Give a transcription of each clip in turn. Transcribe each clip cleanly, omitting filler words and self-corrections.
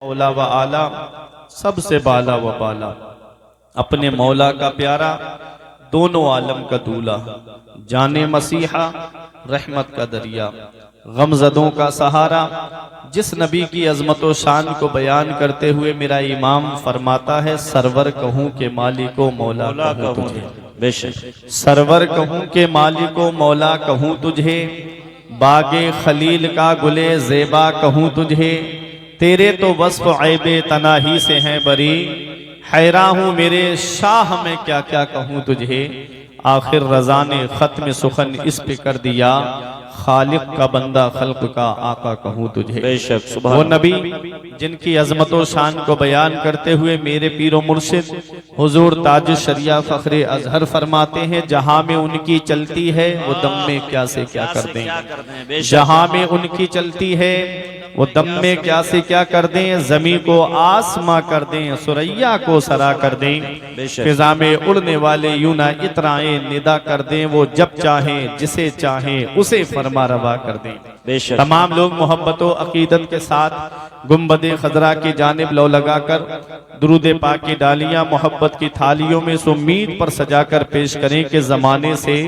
मौला व आला सबसे बाला व बाला, अपने मौला का प्यारा, दोनों आलम का दूल्हा, जाने मसीहा, रहमत का दरिया, गमजदों का सहारा, जिस नबी की अजमत व शान को बयान करते हुए मेरा इमाम फरमाता है, सरवर कहूँ के मालिको मौला कहूँ तुझे। बेशक सरवर कहूँ के मालिको मौला कहूँ तुझे, बागे खलील का गुले ज़ेबा कहूँ तुझे, तेरे तो वस्फ ऐबे तनाही से हैं बरी, हैरा हूँ मेरे शाह में क्या क्या कहूँ तुझे। आखिर रज़ा ने ख़त्म सुखन इस पे कर दिया, खालिक का बंदा खल्क का आका कहूँ तुझे। बेशक वो नबी जिनकी अजमत व शान को बयान करते हुए मेरे पीरो मुर्शिद हुजूर ताज शरिया फ़ख्रे अजहर फरमाते हैं, जहाँ में उनकी चलती है वो दम में क्या से क्या कर दें। जहाँ में उनकी चलती है वो दम में क्या से क्या कर दें, जमी को आसमां कर दें, सुरैया को सरा कर दें, फिजा में उड़ने वाले यूं ना इतराएं निदा कर दें, वो जब चाहें जिसे चाहें उसे फरमा रवा कर दें। तमाम लोग मोहब्बत व अकीदत के साथ गुंबद खजरा की जानिब लो लगाकर दुरूद पाक की डालियां मोहब्बत की थालियों में उम्मीद पर सजाकर पेश करें कि जमाने से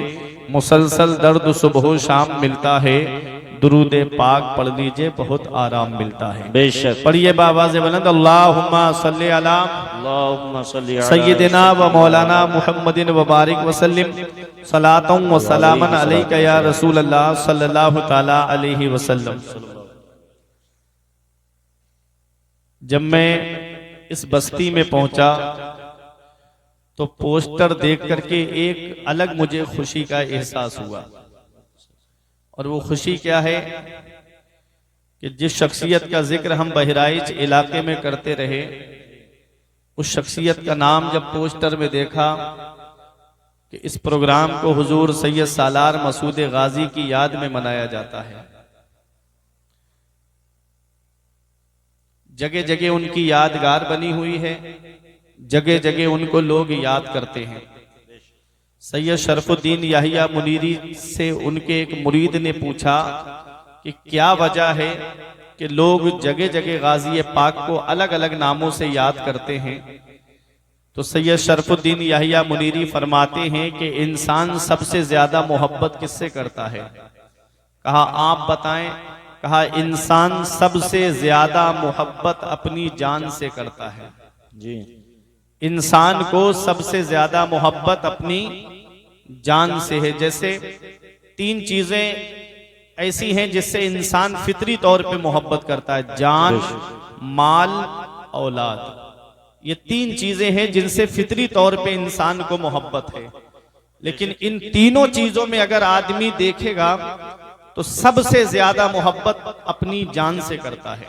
मुसलसल दर्द सुबह शाम मिलता है, दुरूद पाक पढ़ लीजिए बहुत आराम मिलता है। बेशक पढ़िए बावाज़े बुलंद, अल्लाहुम्मा सल्ली अला सय्यिदिना व मौलाना मुहम्मदिन व बारिक वसल्लिम सलातन व सलामन अलैका या रसूल अल्लाह सल्लल्लाहु तआला अलैहि वसल्लम। जब मैं इस बस्ती में पहुंचा तो पोस्टर देख करके एक अलग मुझे खुशी का एहसास हुआ, और वो खुशी क्या है कि जिस शख्सियत का जिक्र हम बहराइच इलाके में करते रहे, उस शख्सियत का नाम जब पोस्टर में देखा कि इस प्रोग्राम को हुजूर सैयद सालार मसूद गाजी की याद में मनाया जाता है, जगह जगह उनकी यादगार बनी हुई है, जगह जगह उनको लोग याद करते हैं। सैयद शरफुद्दीन याहिया मुनीरी से उनके एक मुरीद ने पूछा कि क्या वजह है कि लोग जगह जगह गाजी पाक को अलग अलग नामों से याद करते हैं। तो सैयद शरफुद्दीन याहिया मुनीरी फरमाते हैं कि इंसान सबसे ज्यादा मोहब्बत किससे करता है। कहा आप बताएं। कहा इंसान सबसे ज्यादा मोहब्बत अपनी जान से करता है। जी, इंसान को सबसे ज्यादा मोहब्बत अपनी जान से है। जैसे तीन चीजें ऐसी हैं जिससे इंसान फितरी तौर पे मोहब्बत करता है, जान, माल, औलाद। ये तीन चीजें हैं जिनसे फितरी तौर पे इंसान को मोहब्बत है। लेकिन इन तीनों चीजों में अगर आदमी देखेगा तो सबसे ज्यादा मोहब्बत अपनी जान से करता है।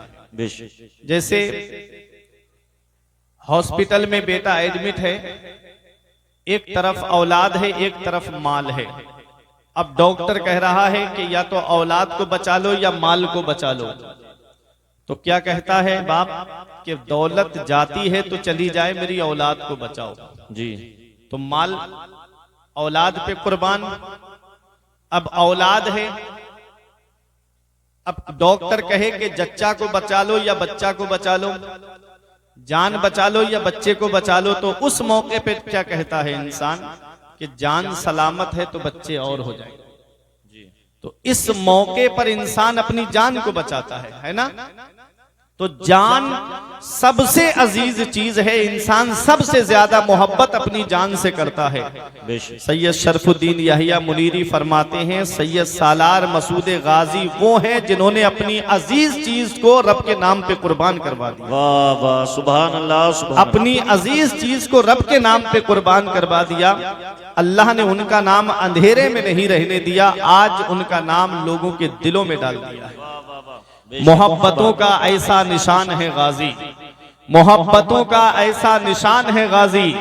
जैसे हॉस्पिटल में बेटा एडमिट है, एक तरफ औलाद है, एक तरफ माल है। अब डॉक्टर कह रहा है कि या तो औलाद को बचा लो या माल को बचा लो। तो क्या कहता है बाप कि दौलत जाती है तो चली जाए, मेरी औलाद को बचाओ। जी, तो माल औलाद पे कुर्बान। अब औलाद है, अब डॉक्टर कहे कि जच्चा को बचा लो या बच्चा को बचा लो, जान बचा लो या बच्चे को बचा लो, तो उस मौके पे क्या कहता है इंसान कि जान सलामत है तो बच्चे और हो जाएंगे। तो इस मौके पर इंसान अपनी जान को बचाता है ना। तो जान सबसे अजीज चीज है, इंसान सबसे ज्यादा मोहब्बत अपनी जान से करता है। सैयद शरफुद्दीन याहिया मुनीरी फरमाते हैं, सैयद सालार मसूद गाजी वो हैं जिन्होंने अपनी अजीज चीज को रब के नाम पे कुर्बान करवा दिया। वाह वाह, सुभान अल्लाह, सुभान। अपनी अजीज चीज को रब के नाम पे कुर्बान करवा दिया। अल्लाह ने उनका नाम अंधेरे में नहीं रहने दिया, आज उनका नाम लोगों के दिलों में डाल दिया है। मोहब्बतों का ऐसा निशान है गाजी, मोहब्बतों का ऐसा निशान है गाजी,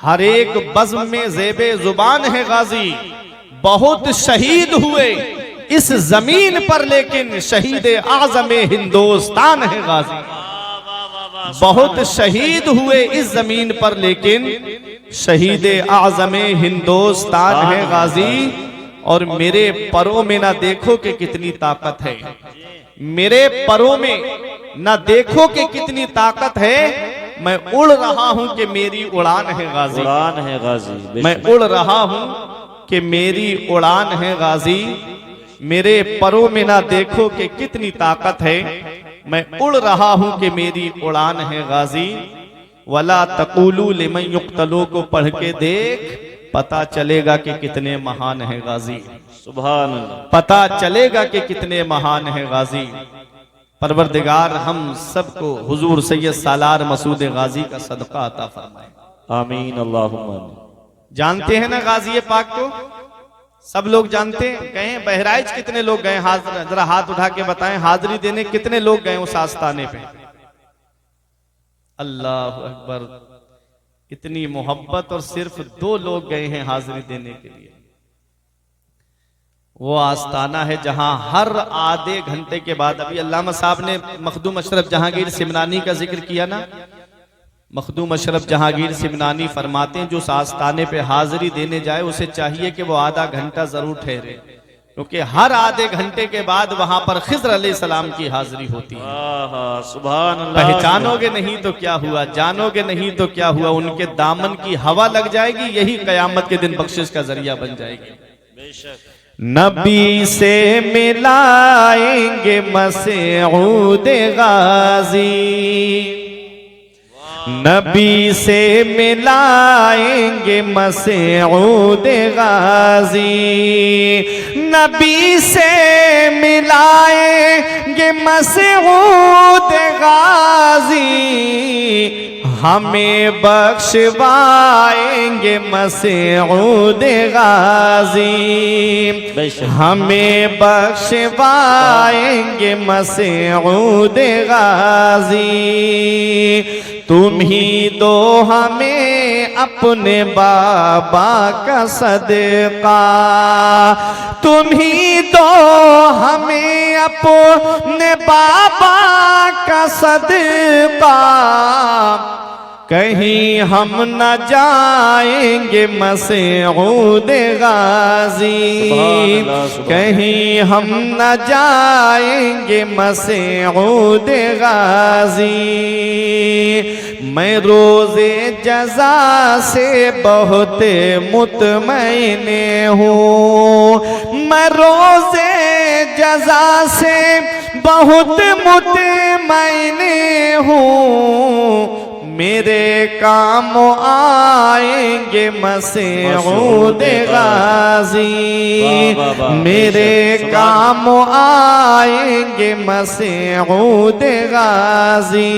हर एक बज़्म में ज़ेबे जुबान है गाजी। बहुत शहीद हुए इस जमीन पर लेकिन शहीद आज़म हिंदुस्तान है गाजी। बहुत शहीद हुए इस जमीन पर लेकिन शहीद आज़म हिंदुस्तान है गाजी। और मेरे परों में ना देखो कि कितनी ताकत है, मेरे परों में न देखो कि कितनी ताकत है, मैं उड़ रहा हूं कि मेरी उड़ान है गाजी। उड़ान है गाजी। मैं उड़ रहा हूं कि मेरी उड़ान है गाजी। मेरे परों में ना देखो कि कितनी ताकत है, मैं उड़ रहा हूं कि मेरी उड़ान है गाजी। वला तक़ूलू लिमन युक़्तलू को पढ़ के देख, पता चलेगा कि कितने महान है गाजी। सुभान अल्लाह। पता चलेगा कि कितने महान है गाजी। परवरदिगार हम सबको हुजूर सैयद सालार मसूद गाजी का सदका अता फरमाए। आमीन अल्लाहुम्मा आमीन। जानते हैं ना गाजी पाक को? सब लोग जानते हैं। कहें बहराइच कितने लोग गए? जरा हाथ उठा के बताएं, हाजिरी देने कितने लोग गए उस आस्थाने पे? अल्लाह अकबर, इतनी मोहब्बत, और सिर्फ 2 लोग गए हैं हाजिरी देने के लिए। वो आस्थाना है जहां हर आधे घंटे के बाद, अभी अल्लामा साहब ने मखदूम अशरफ जहांगीर सिमनानी का जिक्र किया ना, मखदूम अशरफ जहांगीर सिमनानी फरमाते हैं जो उस आस्थाने पे हाजिरी देने जाए उसे चाहिए कि वो आधा घंटा जरूर ठहरे, क्योंकि हर आधे घंटे के बाद वहां पर खिज़्र अलैहिस्सलाम की हाजिरी होती है। सुभान अल्लाह। पहचानोगे नहीं तो क्या हुआ, जानोगे नहीं तो क्या हुआ, उनके दामन की हवा लग जाएगी, यही कयामत के दिन बख्शिश का जरिया बन जाएगी। बेशक। नबी से मिलाएंगे मसऊद गाजी, नबी से मिलाएंगे मसऊद गाजी, नबी से मिलाएंगे मसऊद गाजी, हमें बख्शवाएंगे मसऊद गाजी, हमें बख्शवाएंगे मसऊद गाजी। तुम ही दो हमें अपने बाबा का सदका, तुम ही दो हमें अपने बाबा का सदका, कहीं हम न जाएंगे मसऊद गाजी, कहीं हम न जाएंगे मसऊद गाजी। मैं रोज़े जज़ा से बहुत मुतमईन हूँ, मैं रोज़े जज़ा से बहुत मुतमईन हूँ, मेरे काम आएंगे मसऊद गाजी, मेरे काम आएंगे मसऊद गाजी,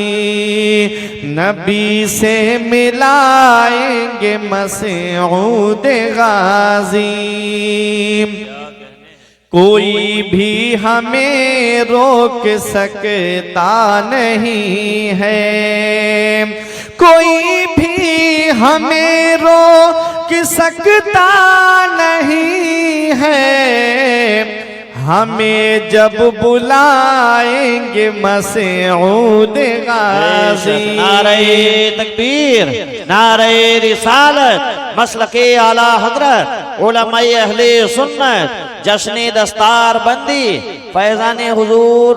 नबी से मिलाएंगे मसऊद गाजी। कोई भी हमें रोक सकता नहीं है, कोई भी हमें रोक सकता नहीं है, हमें जब बुलाएंगे मसऊद गाजी। नारे तकबीर, नारे रिसालत, मसलके आला हजरत, उलमाए अहले सुन्नत, जश्न दस्तार बंदी, फैजान हुजूर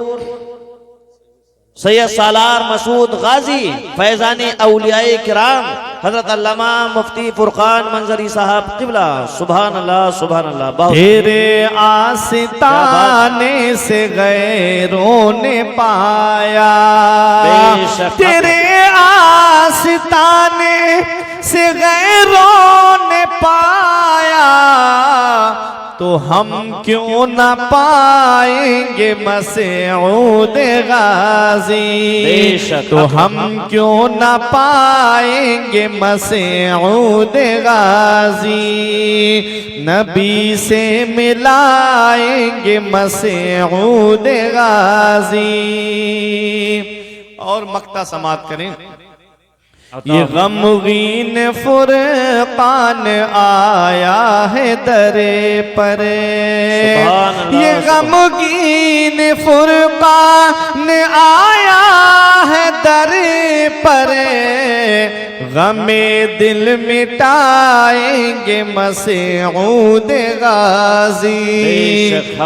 सैयद सालार मसूद गाजी, फैजान औलियाए किराम हजरत अल्लामा मुफ्ती फुरकान मंजरी साहब किबला। सुभान अल्लाह, सुभान अल्लाह। तेरे आस्ताने से गैरों ने पाया, तेरे आस्ताने से गैरों ने पाया, तो हम क्यों न पाएंगे मसऊद गाजी, तो हम क्यों न पाएंगे मसऊद गाजी, नबी से मिलाएंगे मसऊद गाजी। और मक्ता समात करें। ये गमगीन फुरकान आया है दरे पर, ये गमगीन फुरकान आया है दरे पर, गमे दिल मिटाएंगे मसऊद गाजी,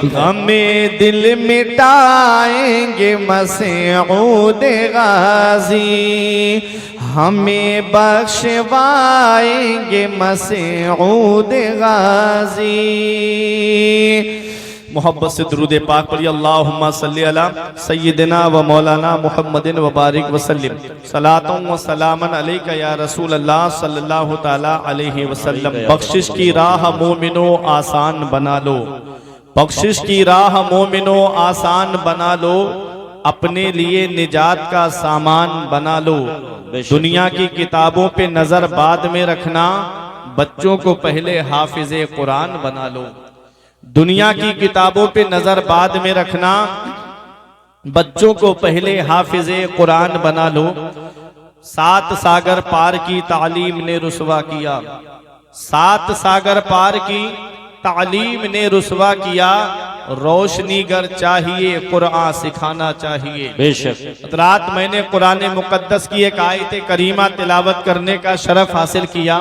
गमे दिल मिटाएंगे मसऊद गाजी, हमें बख्शवाएंगे मसऊद गाजी। मोहब्बत से दुरूद पाक पढ़िए। अल्लाहुम्मा सल्ली अला सय्यिदिना व मौलाना मुहम्मदिन व बारिक वसल्लिम सलातुन व सलामन अलैका या रसूल अल्लाह सल्लल्लाहु ताला अलैहि वसल्लम। बख्शिश की राह मोमिनो आसान बना लो, बख्शिश की राह मोमिनो आसान बना लो, अपने लिए निजात का सामान बना लो। दुनिया की किताबों पे नजर बाद में रखना, बच्चों को पहले हाफिज़े कुरान बना लो। दुनिया की किताबों पे नजर बाद में रखना, बच्चों को पहले हाफिज़े कुरान बना लो। 7 सागर पार की तालीम ने रुसवा किया, 7 सागर पार की तालीम ने रुसवा किया। रोशनीगर चाहिए, कुरान सिखाना चाहिए। बेशक रात मैंने कुरान मुकद्दस की एक आयत करीमा तिलावत करने का शरफ हासिल किया।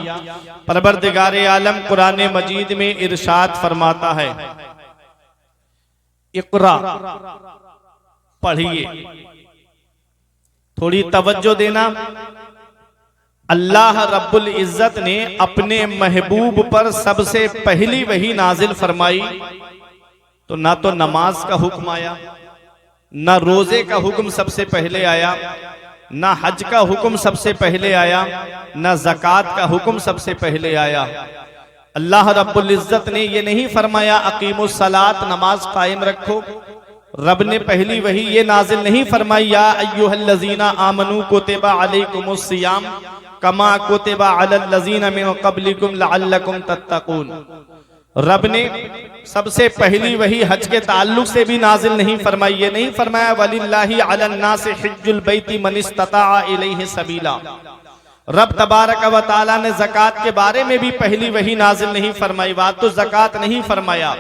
परवरदिगारे आलम कुरान मजीद में इरशाद फरमाता है, इक़रा, पढ़िए। थोड़ी तवज्जो देना। अल्लाह रब्बुल इज्जत ने अपने महबूब पर सबसे पहली वही नाजिल फरमाई तो ना तो नमाज का हुक्म आया, ना रोजे का हुक्म सबसे पहले आया, ना हज का हुक्म सबसे पहले आया, ना ज़कात का हुक्म सबसे पहले आया। अल्लाह रब्बुल इज्जत ने ये नहीं फरमाया अकीमुस सलात, नमाज कायम रखो। रब ने पहली वही ये नाजिल नहीं फरमाई या अय्युहल्लज़ीना आमनू कुतिबा अलैकुमुस सियाम कमा कुतिबा अलल लज़ीना मिन क़ब्लिकुम लअल्लकुम तत्तक़ून। रब ने सबसे पहली वही हज के ताल्लुक से भी नाजिल नहीं फरमाई, ये नहीं फरमाया वलिल्लाहि अलन्नासि हिज्जुल बैति मन इस्तताअ इलैहि सबीला। रब तबारक व तआला ने ज़कात के बारे में भी पहली वही नाजिल नहीं फरमाई, बात तो ज़कात नहीं फरमाया।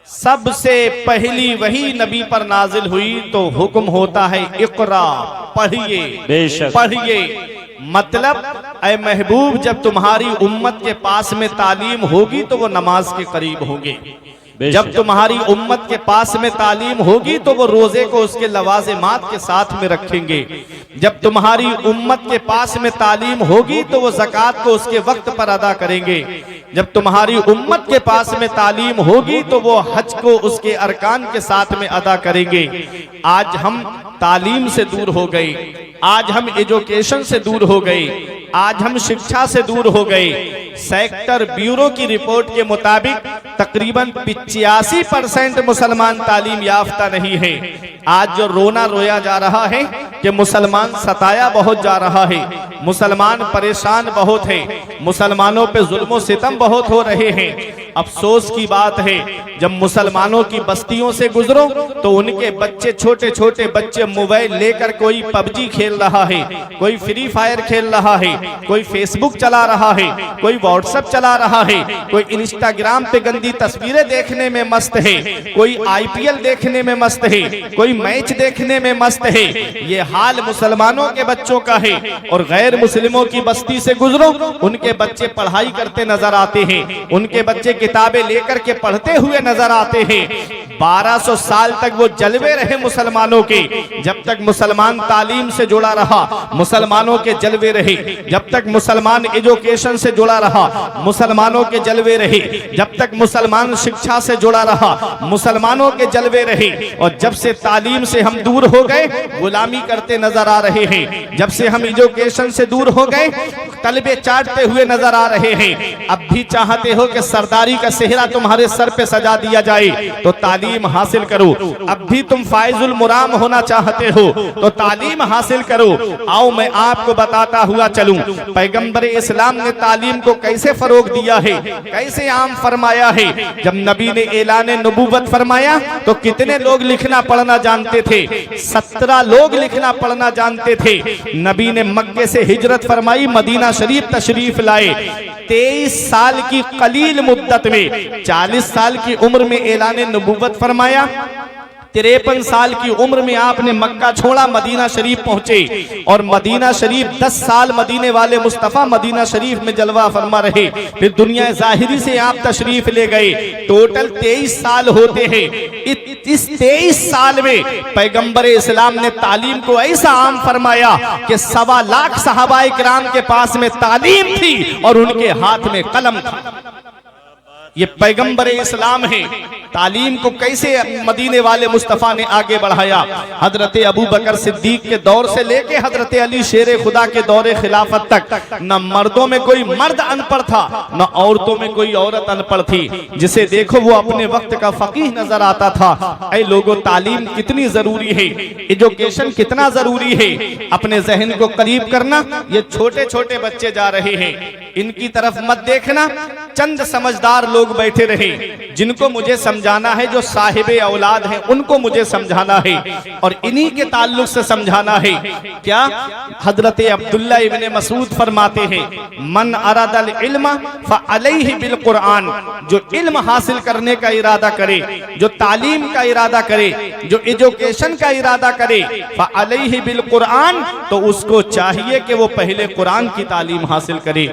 सबसे पहली वही नबी पर नाजिल हुई तो हुक्म होता है इक़रा, पढ़िए। बेशक पढ़िए मतलब ऐ महबूब जब तुम्हारी उम्मत के पास में तालीम होगी तो वो नमाज के करीब होंगे। जब तुम्हारी उम्मत के पास में तालीम होगी तो वो रोजे को उसके लवाज़िमात के साथ में रखेंगे। जब तुम्हारी उम्मत के पास में तालीम होगी तो वो ज़कात को उसके वक्त पर अदा करेंगे। जब तुम्हारी उम्मत के पास में तालीम होगी तो वो हज को उसके अरकान के साथ में अदा करेंगे। आज हम तालीम से दूर हो गए, आज हम एजुकेशन से दूर हो गए, आज हम शिक्षा से दूर हो गए। सेक्टर ब्यूरो की रिपोर्ट के मुताबिक तकरीबन 85% मुसलमान तालीम याफ्ता नहीं है। आज जो रोना रोया जा रहा है कि मुसलमान सताया बहुत जा रहा है, मुसलमान परेशान बहुत है, मुसलमानों पे जुल्म सितम बहुत हो रहे हैं। अफसोस की बात है जब मुसलमानों की बस्तियों से गुजरो तो उनके बच्चे, छोटे छोटे बच्चे मोबाइल लेकर कोई पबजी खेल रहा है, कोई फ्री फायर खेल रहा है, कोई फेसबुक चला रहा है, कोई व्हाट्सएप चला रहा है, कोई इंस्टाग्राम पे गंदी तस्वीरें देखने में मस्त है, कोई IPL देखने में मस्त है, कोई मैच देखने में मस्त है। ये हाल मुसलमानों के बच्चों का है। और गैर मुस्लिमों की बस्ती से गुजरो, उनके बच्चे पढ़ाई करते नजर आते हैं, उनके बच्चे किताबें लेकर के पढ़ते हुए नजर आते हैं। 1200 साल तक वो जलवे रहे मुसलमानों के। जब तक मुसलमान तालीम से जुड़ा रहा मुसलमानों के जलवे रहे, जब तक मुसलमान एजुकेशन से जुड़ा रहा मुसलमानों के जलवे रहे, जब तक मुसलमान शिक्षा से जुड़ा रहा मुसलमानों के जलवे रहे। और जब से तालीम से हम दूर हो गए गुलामी करते नजर आ रहे हैं। जब से हम एजुकेशन से दूर हो गए तलबे चाटते हुए नजर आ रहे हैं। अब भी चाहते हो कि सरदारी का सेहरा तुम्हारे सर पे सजा दिया जाए तो तालीम हासिल करो। अब भी तुम फाइजुल मुराम होना चाहते हो तो तालीम हासिल करो। आओ मैं आपको बताता हुआ चलूं पैगंबर इस्लाम ने तालीम को कैसे फरोग दिया है, कैसे आम फरमाया है। जब नबी ने ऐलान नबूवत फरमाया तो कितने लोग लिखना पढ़ना जानते थे? 17 लोग लिखना पढ़ना जानते थे। नबी ने मक्के से हिजरत फरमाई, मदीना शरीफ तशरीफ लाए। 23 साल की कलील मुद्दत में 40 साल की उम्र में ऐलान नबूवत फरमाया। 53 साल की उम्र में आपने मक्का छोड़ा, मदीना शरीफ पहुंचे और मदीना शरीफ 10 साल मदीने वाले मुस्तफ़ा मदीना शरीफ में जलवा फरमा रहे। फिर दुनिया ज़ाहिरी से आप तशरीफ ले गए। टोटल 23 साल होते हैं। इस 23 साल में पैगंबर इस्लाम ने तालीम को ऐसा आम फरमाया कि 1.25 लाख सहाबाए किराम के पास में तालीम थी और उनके हाथ में कलम था। ये पैगंबर इस्लाम है। तालीम को कैसे मदीने वाले मुस्तफ़ा ने आगे बढ़ाया। हजरत अबू बकर सिद्दीक के दौर से लेके हजरत अली शेर खुदा के दौरे खिलाफत तक न मर्दों में कोई मर्द अनपढ़ था, न औरतों में कोई औरत अनपढ़ थी। जिसे देखो वो अपने वक्त का फकीह नजर आता था। ऐ लोगों, तालीम कितनी जरूरी है, एजुकेशन कितना जरूरी है। अपने जहन को करीब करना। ये छोटे छोटे बच्चे जा रहे हैं, इनकी तरफ मत देखना। चंद समझदार लोग बैठे रहे जिनको मुझे समझाना है, जो साहिबे औलाद हैं उनको मुझे समझाना है और इन्हीं के ताल्लुक से समझाना है। क्या हजरत अब्दुल्ला इब्ने मसूद फरमाते हैं, मन अरादल इल्म फअलैहि बिल कुरान। जो इल्म हासिल करने का इरादा करे, जो तालीम का इरादा करे, जो एजुकेशन का इरादा करे, फअलैहि बिल कुरान, तो उसको चाहिए कि वो पहले कुरान की तालीम हासिल करे।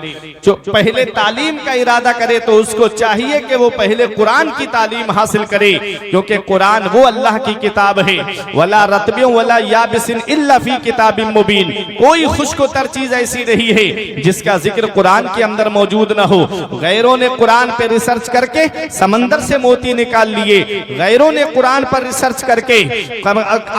जो पहले तालीम का इरादा करे तो उसको चाहिए कि वो पहले कुरान की तालीम हासिल करे, क्योंकि कुरान वो अल्लाह की किताब है। वला रतबिन वला याबिसिन इल्ला फी किताबिन मुबीन। कोई खुश्क-ओ-तर चीज ऐसी नहीं है जिसका जिक्र कुरान के अंदर मौजूद न हो। गैरों ने कुरान पे रिसर्च करके समंदर से मोती निकाल लिए, गैरों ने कुरान पर रिसर्च करके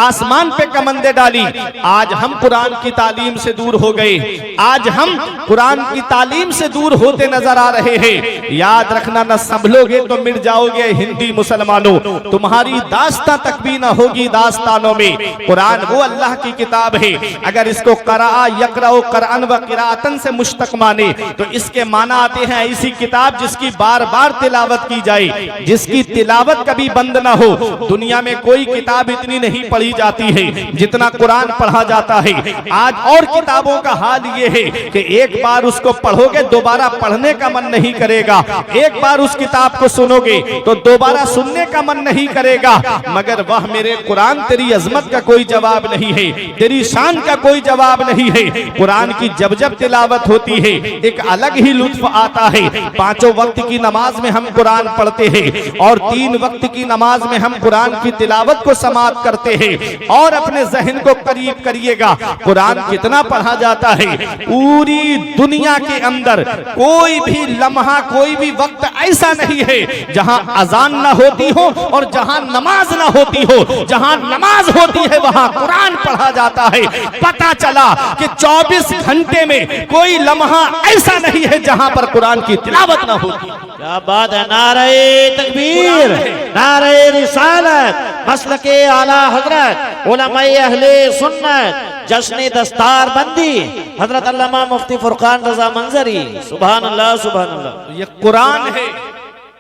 आसमान पे कमंदे डाली। आज हम कुरान की तालीम से दूर हो गए, आज हम कुरान की तालीम से दूर होते नजर आ रहे हैं। याद रखना, न संभलोगे तो मिट जाओगे हिंदी मुसलमानों, तुम्हारी दास्तां तक भी ना होगी दास्तानों में। कुरान वो अल्लाह की किताब है। अगर इसको करा यकराओ करअन व किरातन से मुश्तक माने तो इसके माना आते हैं ऐसी किताब जिसकी बार बार तिलावत की जाए, जिसकी तिलावत कभी बंद ना हो। दुनिया में कोई किताब इतनी नहीं पढ़ी जाती है जितना कुरान पढ़ा जाता है। आज और किताबों का हाल ये है कि एक बार उसको पढ़ोगे दोबारा पढ़ने का मन नहीं करेगा, एक बार उस किताब को सुनोगे तो दोबारा सुनने का मन नहीं करेगा। मगर वह मेरे कुरान तेरी अजमत का कोई जवाब नहीं है, तेरी शान का कोई जवाब नहीं है। कुरान की जब जब तिलावत होती है एक अलग ही लुत्फ आता है। 5 वक्त की नमाज में हम कुरान पढ़ते हैं और 3 वक्त की नमाज में हम कुरान की तिलावत को समाप्त करते हैं। और अपने जहन को करीब करिएगा, कुरान कितना पढ़ा जाता है। पूरी दुनिया के अंदर कोई भी लम्हा, कोई भी वक्त ऐसा नहीं है जहां अजान ना होती हो और जहां नमाज ना होती हो। जहां नमाज होती है वहां कुरान पढ़ा जाता है। पता चला कि 24 घंटे में कोई लम्हा ऐसा नहीं है जहां पर कुरान की तिलावत ना होती। क्या बात है। नारे तकबीर, नारे रिसालत, मसलके आला हजरत, उलमाए अहले सुन्नत, जश्न दस्तार बंदी, हजरत अल्लामा मुफ्ती फुरकान रजा मंजरी। सुभान अल्लाह, सुभान अल्लाह। ये कुरान है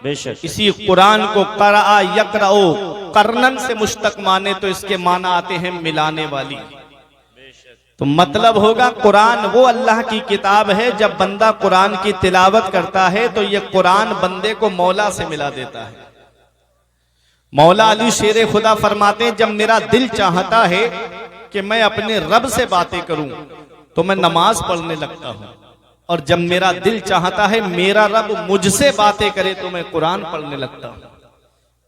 बेशक। इसी कुरान को करा यकराओ करनन से मुश्तक माने तो इसके माना आते हैं मिलाने वाली। तो मतलब होगा कुरान वो अल्लाह की किताब है। जब बंदा कुरान की तिलावत करता है तो ये कुरान बंदे को मौला से मिला देता है। मौला अली शेर खुदा फरमाते हैं, जब मेरा दिल चाहता है कि मैं अपने रब से बातें करूं तो मैं नमाज पढ़ने लगता हूं, और जब मेरा दिल चाहता है मेरा रब मुझसे बातें करे तो मैं कुरान पढ़ने लगता हूं।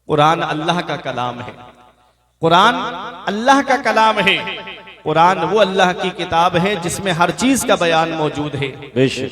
कुरान अल्लाह का कलाम है, कुरान अल्लाह का कलाम है। कुरान वो अल्लाह की किताब है जिसमें हर चीज का बयान मौजूद है,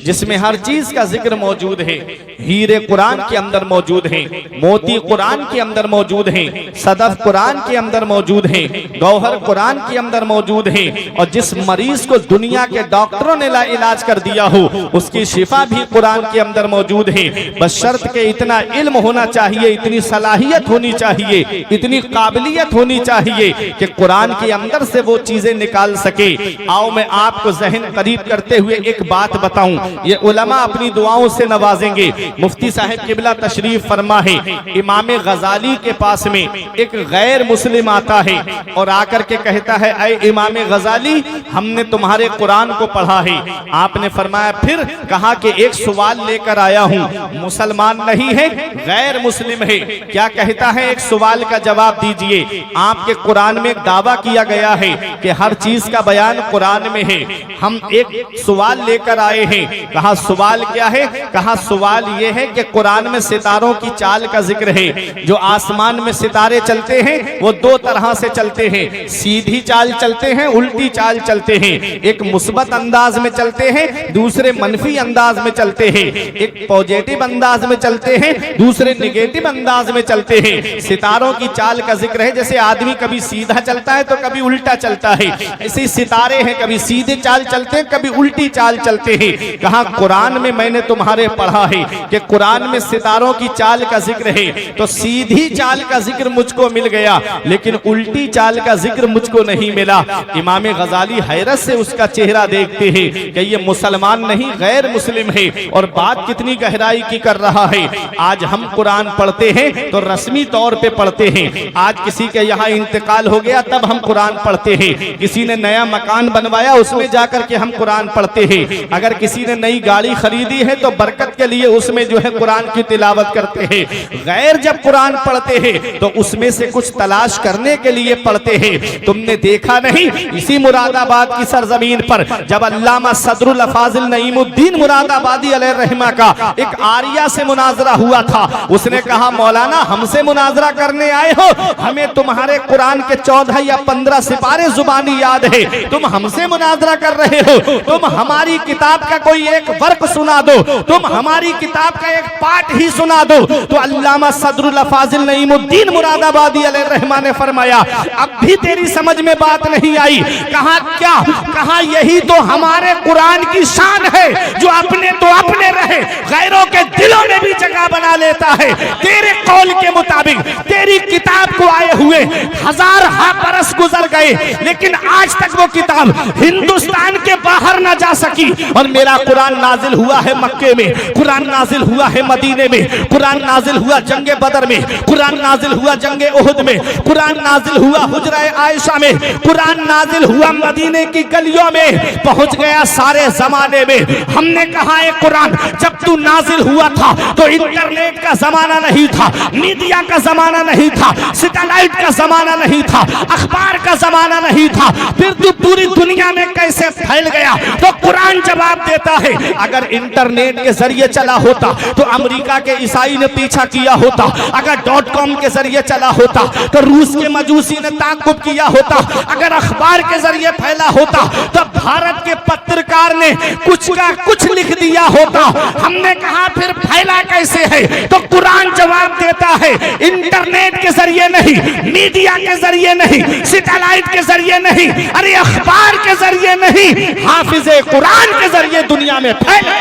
जिसमें हर चीज का जिक्र मौजूद है। हीरे कुरान के अंदर मौजूद है, मोती कुरान के अंदर मौजूद है, सदफ कुरान के अंदर मौजूद है, गौहर कुरान के अंदर मौजूद है। और जिस मरीज को दुनिया के डॉक्टरों ने इलाज कर दिया हो उसकी शिफा भी कुरान के अंदर मौजूद है। बशर्त के इतना इल्म होना चाहिए, इतनी सलाहियत होनी चाहिए, इतनी काबिलियत होनी चाहिए कि कुरान के अंदर से वो चीजें निकाल सके। आओ मैं आपको जहन करीब करते हुए एक बात बताऊं, ये उलमा अपनी दुआओं से नवाजेंगे। मुफ्ती साहब किबला तशरीफ फरमा है, इमाम गजाली के पास में एक गैर मुस्लिम आता है और आकर के कहता है, ऐ इमाम गजाली, हमने तुम्हारे कुरान को पढ़ा है। आपने फरमाया फिर? कहा कि एक सवाल लेकर आया हूं, मुसलमान नहीं है, गैर मुस्लिम है। क्या कहता है? एक सवाल का जवाब दीजिए। आपके कुरान में एक दावा किया गया है कि हर चीज का बयान कुरान में है। हम एक सवाल लेकर आए हैं। कहा सवाल क्या है? कहा सवाल यह है कि कुरान में सितारों की चाल का जिक्र है। जो आसमान में सितारे चलते हैं वो दो तरह से चलते हैं, सीधी चाल चलते हैं, उल्टी चाल चलते हैं। एक मुस्बत अंदाज में चलते हैं, दूसरे मनफी अंदाज में चलते हैं। एक पॉजिटिव अंदाज में चलते हैं, दूसरे निगेटिव अंदाज में चलते हैं। सितारों की चाल का जिक्र है, जैसे आदमी कभी सीधा चलता है तो कभी उल्टा चलता है, ऐसे सितारे हैं, कभी सीधे चाल चलते हैं, कभी उल्टी चाल चलते हैं। कहा कुरान में मैंने तुम्हारे पढ़ा है कि कुरान में सितारों की चाल का जिक्र है, तो सीधी चाल का जिक्र मुझको मिल गया, लेकिन उल्टी चाल का जिक्र मुझको नहीं मिला। इमाम गजाली हैरत से उसका चेहरा देखते हैं कि ये मुसलमान नहीं, गैर मुस्लिम है। और बात कितनी गहराई की कर रहा है। आज हम कुरान पढ़ते हैं तो रस्मी तौर पे पढ़ते हैं। आज किसी के यहाँ इंतकाल हो गया तब हम कुरान पढ़ते हैं। किसी ने नया मकान बनवाया उसमें जाकर के हम कुरान पढ़ते हैं। अगर किसी ने नई गाड़ी खरीदी है तो बरकत के लिए उसमें जो है कुरान की तिलावत करते हैं। गैर जब कुरान पढ़ते हैं तो उसमें से कुछ तलाश करने के लिए पढ़ते हैं। तुमने देखा नहीं, इसी मुरादाबाद की सरजमीन पर जब अल्लामा सदरुल फाजिल नईमुद्दीन मुरादाबादी अलैहिर्रहमा का एक आरिया से मुनाजरा हुआ था। उसने कहा मौलाना हमसे मुनाजरा करने आए हो, हमें तुम्हारे कुरान के 14 या 15 सिपारे जुबानी याद है, तुम हमसे मुनाजरा कर रहे हो। तुम हमारी किताब का कोई एक वर्क सुना दो, तुम हमारी किताब का एक पाठ ही सुना दो। तो अल्लामा सदरुल फाजिल नईमुद्दीन मुरादाबादी अलैहिर्रहमा ने फरमाया अब भी तेरी समझ में बात नहीं आई। कहा क्या? कहा यही तो हमारे कुरान की शान है, जो अपने तो अपने रहे, गैरों के दिलों में भी जगह बना लेता है। तेरे कौल के मुताबिक तेरी किताब को आए हुए 1000 बरस गुजर गए, लेकिन आज तक वो किताब हिंदुस्तान के बाहर ना जा सकी। और मेरा कुरान नाजिल हुआ है मक्के में, कुरान नाजिल हुआ है मदीने में, कुरान नाजिल हुआ जंगे बदर में, कुरान नाजिल हुआ जंगे उहुद में, कुरान नाजिल हुआ हुजरा आयशा में, कुरान नाजिल हुआ मदीने की गलियों में, पहुंच गया सारे जमाने में। हमने कहा है कुरान जब तू नाजिल हुआ था तो इंटरनेट का जमाना नहीं था, मीडिया का जमाना नहीं था, सैटेलाइट का जमाना नहीं था, अखबार का जमाना नहीं था, फिर तू पूरी दुनिया में कैसे फैल गया? तो कुरान जवाब देता है अगर इंटरनेट के जरिए चला होता तो अमेरिका के ईसाई ने पीछा किया होता, अगर .com के जरिए चला होता तो रूस के मजूसी ने ताकुब किया होता, अगर अखबार के जरिए फैला होता तो भारत के पत्रकार ने कुछ का कुछ लिख दिया होता। हमने कहा फिर फैला कैसे है? तो कुरान जवाब देता है इंटरनेट के जरिए नहीं, मीडिया के जरिए नहीं, सैटेलाइट के जरिए नहीं, अरे अखबार के जरिए नहीं, हाफिज़े कुरान के जरिए दुनिया में फैला।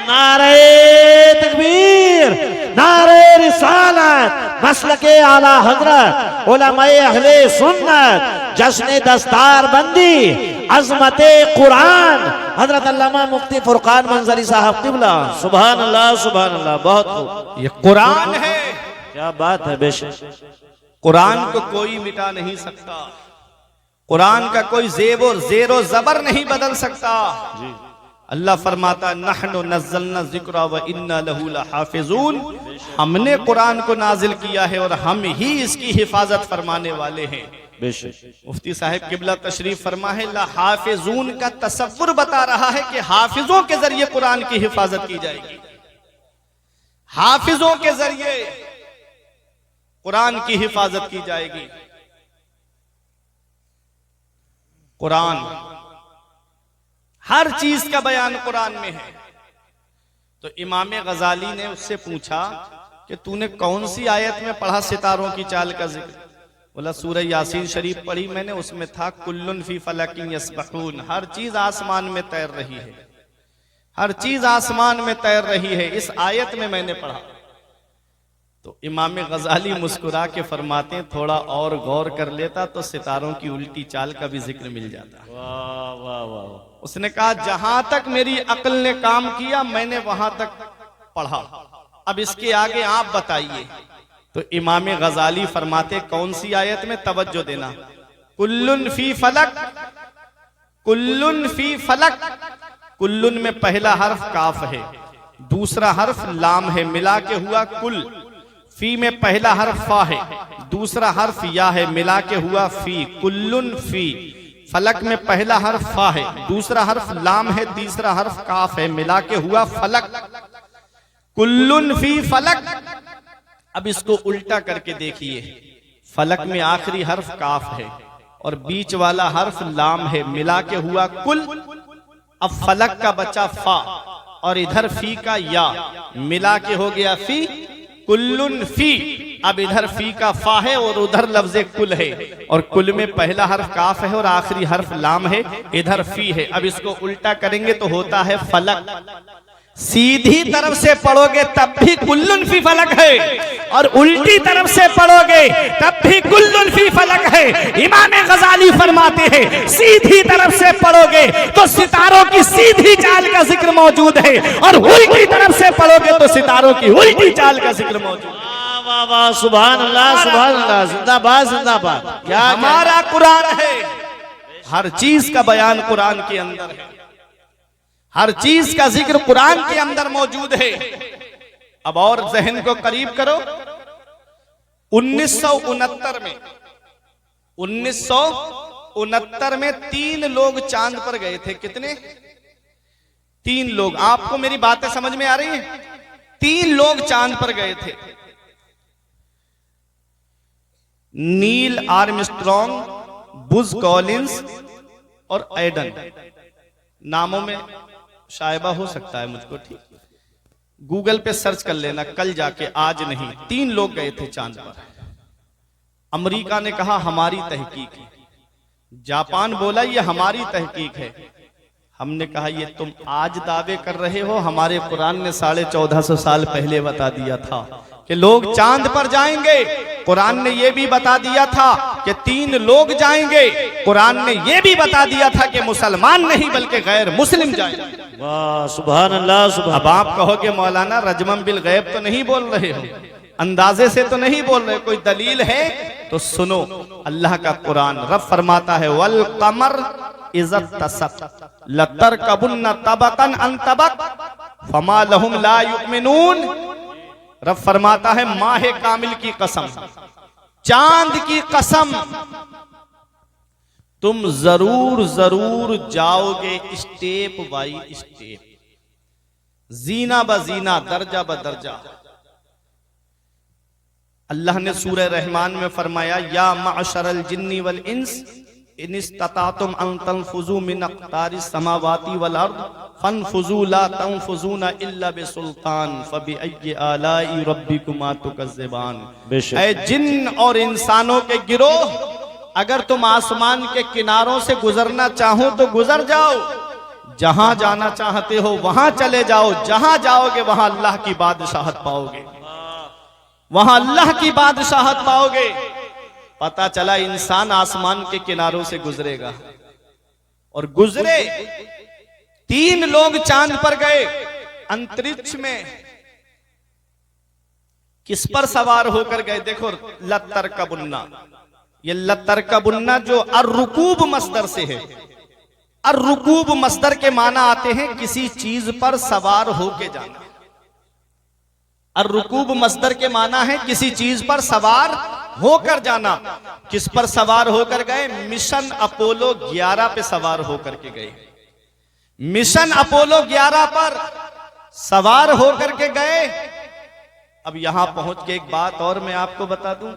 नारे तकबीर, नारे रिसालत, मसलके आला हजरत, उलमाए अहले सुन्नत, जश्न दस्तार बंदी, अजमते कुरान, हजरत अल्लामा मुफ्ती फुरकान मंजरी साहब किबला। सुभान अल्लाह, सुभान अल्लाह, बहुत खूब। ये कुरान है, क्या बात है। बेशक कुरान को कोई मिटा नहीं सकता, कुरान का कोई जेरो जबर नहीं बदल सकता। अल्लाह फरमाता नहनु नज़्ज़लना ज़िक्रा व इन्ना लहू लहाफ़िज़ून, हमने कुरान को नाजिल किया है और हम ही इसकी हिफाजत फरमाने वाले हैं। मुफ्ती साहब किबला तशरीफ फरमा है लहाफ़िज़ून का तसव्वुर बता रहा है कि हाफिजों के जरिए कुरान की हिफाजत की जाएगी, हाफिजों के जरिए कुरान की हिफाजत की जाएगी। कुरान हर चीज का बयान कुरान में है। तो इमाम गजाली ने उससे पूछा कि तूने कौन सी आयत में पढ़ा सितारों की चाल का जिक्र? बोला सूरह यासीन शरीफ पढ़ी मैंने, उसमें था कुल्लुन फी फलकिन यस्बहून, हर चीज आसमान में तैर रही है, हर चीज आसमान में तैर रही है। इस आयत में मैंने पढ़ा। तो इमाम गजाली मुस्कुरा के फरमाते हैं, थोड़ा और गौर कर लेता तो सितारों की उल्टी चाल का भी जिक्र मिल जाता। वाह वाह वाह। उसने कहा जहां तक मेरी अक्ल ने काम किया मैंने वहां तक पढ़ा, अब इसके आगे आप बताइए। तो इमाम गजाली फरमाते, कौन सी आयत में, तवज्जो देना, कुल्लुन फी फलक, कुल्लुन फी फलक। कुल्लुन में पहला हर्फ काफ है, दूसरा हर्फ लाम है, मिला के हुआ कुल। फी में पहला हर्फ फा है, दूसरा हर्फ या है, मिला के हुआ फी, कुल्लुन फी। फलक में पहला हर्फ फा है, दूसरा हर्फ लाम है, तीसरा हर्फ काफ है, मिला के हुआ फलक। कुल्लुन फी फलक। अब इसको उल्टा करके देखिए, फलक में आखिरी हर्फ काफ है और बीच वाला हर्फ लाम है, मिला के हुआ कुल। अब फलक का बचा फा और इधर फी का या, मिला के हो गया फी, कुल्लुन फी। अब इधर फी का फा है और उधर लफ्ज़े कुल है, और कुल में पहला हर्फ काफ है और आखिरी हर्फ लाम है, इधर फी है। अब इसको उल्टा करेंगे तो होता है फलक। सीधी तरफ से पढ़ोगे तब भी कुल्लुन फी फलक है, और उल्टी तरफ से पढ़ोगे तब भी कुल्लुन फी फलक है। इमाम गजाली फरमाते हैं, सीधी तरफ से पढ़ोगे तो सितारों की सीधी चाल का जिक्र मौजूद है, और उल्टी तरफ से पढ़ोगे तो सितारों की उल्टी चाल का जिक्र मौजूद है। वाह वाह, सुभान अल्लाह, सुभान अल्लाह, जिंदाबाद जिंदाबाद। क्या हमारा कुरान है, हर चीज का बयान कुरान के अंदर है, हर चीज का जिक्र कुरान के अंदर मौजूद है। अब और जहन को करीब करो, 1969 में 1969 में 3 लोग चांद पर गए थे। कितने? 3 लोग। आपको मेरी बातें समझ में आ रही है? 3 लोग चांद पर गए थे, नील आर्मस्ट्रॉन्ग, बुज कॉलिंस और एडन। नामों में शायबा हो सकता है मुझको, ठीक, गूगल पे सर्च कर लेना कल जाके, आज नहीं। 3 लोग गए थे चांद पर। अमेरिका ने कहा हमारी तहकीक है, जापान बोला ये हमारी तहकीक है। हमने कहा ये तुम आज दावे कर रहे हो, हमारे कुरान ने 1450 साल पहले बता दिया था कि लोग चांद पर जाएंगे। कुरान ने यह भी बता दिया था कि 3 लोग जाएंगे। कुरान ने यह भी बता दिया था कि मुसलमान नहीं बल्कि गैर मुस्लिम जाएंगे। वाह, सुभान अल्लाह, सुभान। अब आप कहोगे मौलाना रजमम बिल गैब तो नहीं बोल रहे हो, अंदाजे से तो नहीं बोल रहे, कोई दलील है? तो सुनो, अल्लाह का कुरान, रब फरमाता है वल कमर इज़त तसक लतरकबुन्ना तबकन अन तबक फमा लहुम ला युमिनून। रब फरमाता है माहे कामिल की कसम, चांद की कसम, तुम जरूर जरूर जाओगे स्टेप बाई स्टेप, जीना ब जीना, दर्जा ब दर्जा। अल्लाह ने सूरह रहमान में फरमाया या मअशरल जिन्नी वल इंस इन इस्ततातुम अन तनफुजू मिन अक़तारिस समावाति वल अर्द फनफुजू ला तनफुजूना इल्ला बिसुल्तान फबिअय्यि आलाई रब्बिकुमा तुकज़्ज़िबान। ऐ जिन और इंसानों के गिरोह, अगर तुम आसमान के किनारों से गुजरना चाहो तो गुजर जाओ, जहां जाना चाहते हो वहां चले जाओ, जहां जाओगे वहां अल्लाह की बादशाहत पाओगे, वहां अल्लाह की बादशाहत पाओगे। पता चला इंसान आसमान के किनारों से गुजरेगा, और गुजरे। 3 लोग चांद पर गए, अंतरिक्ष में किस पर सवार होकर गए? देखो, लत्तर कबुन्ना, ये लत्तर कबुन्ना जो अर्रुकूब मस्दर से है। अर्रुकूब मस्दर के माना आते हैं किसी चीज पर सवार होके जाना। अर्रुकूब मस्दर के माना है किसी चीज पर सवार होकर जाना। किस पर सवार होकर गए? मिशन अपोलो 11 पे सवार होकर के गए। मिशन अपोलो 11 पर सवार होकर के गए। अब यहां पहुंच के एक बात और मैं आपको बता दूं,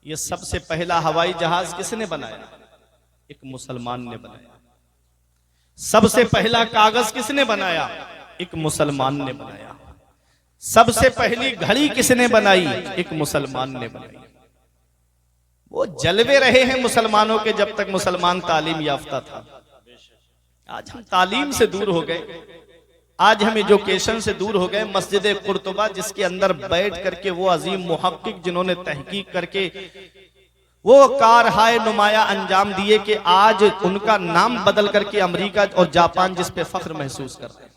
ये सबसे पहला हवाई जहाज किसने बनाया? एक मुसलमान ने बनाया। सबसे पहला कागज किसने बनाया? एक मुसलमान ने बनाया। सबसे पहली घड़ी किसने बनाई? एक मुसलमान ने बनाई। वो जलवे रहे हैं मुसलमानों के जब तक मुसलमान तालीम याफ्ता था। आज हम तालीम से दूर हो गए, आज हम एजुकेशन से दूर हो गए। मस्जिद कुर्तुबा जिसके अंदर बैठ करके वो अजीम मुहक्किक जिन्होंने तहकीक करके वो कारहाय नुमाया अंजाम दिए कि आज उनका नाम बदल करके अमेरिका और जापान जिस पे फख्र महसूस कर रहे हैं,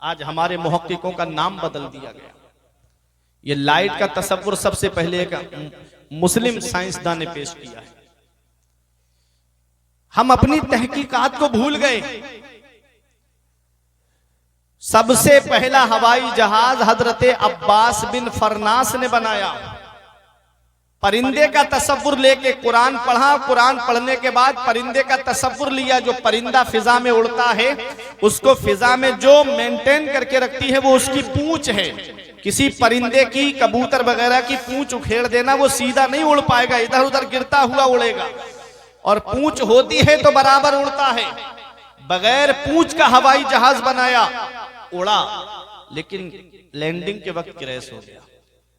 आज हमारे मुहक्किकों का नाम बदल दिया गया। ये लाइट का तस्वुर सबसे पहले एक मुस्लिम साइंसदान ने पेश किया है। हम अपनी तहकीकात को भूल गए। सबसे पहला हवाई जहाज हजरत अब्बास बिन फरनास ने बनाया। परिंदे का तस्वुर लेके कुरान पढ़ा, कुरान पढ़ने के बाद परिंदे का तस्वुर लिया। जो परिंदा फिजा में उड़ता है उसको फिजा में जो मेंटेन करके रखती है वो उसकी पूंछ है। किसी परिंदे की, कबूतर वगैरह की पूंछ उखेड़ देना, वो सीधा नहीं उड़ पाएगा, इधर उधर गिरता हुआ उड़ेगा। और पूंछ होती है तो बराबर उड़ता है। बगैर पूंछ का हवाई जहाज बनाया, उड़ा, लेकिन लैंडिंग के वक्त क्रैश हो गया।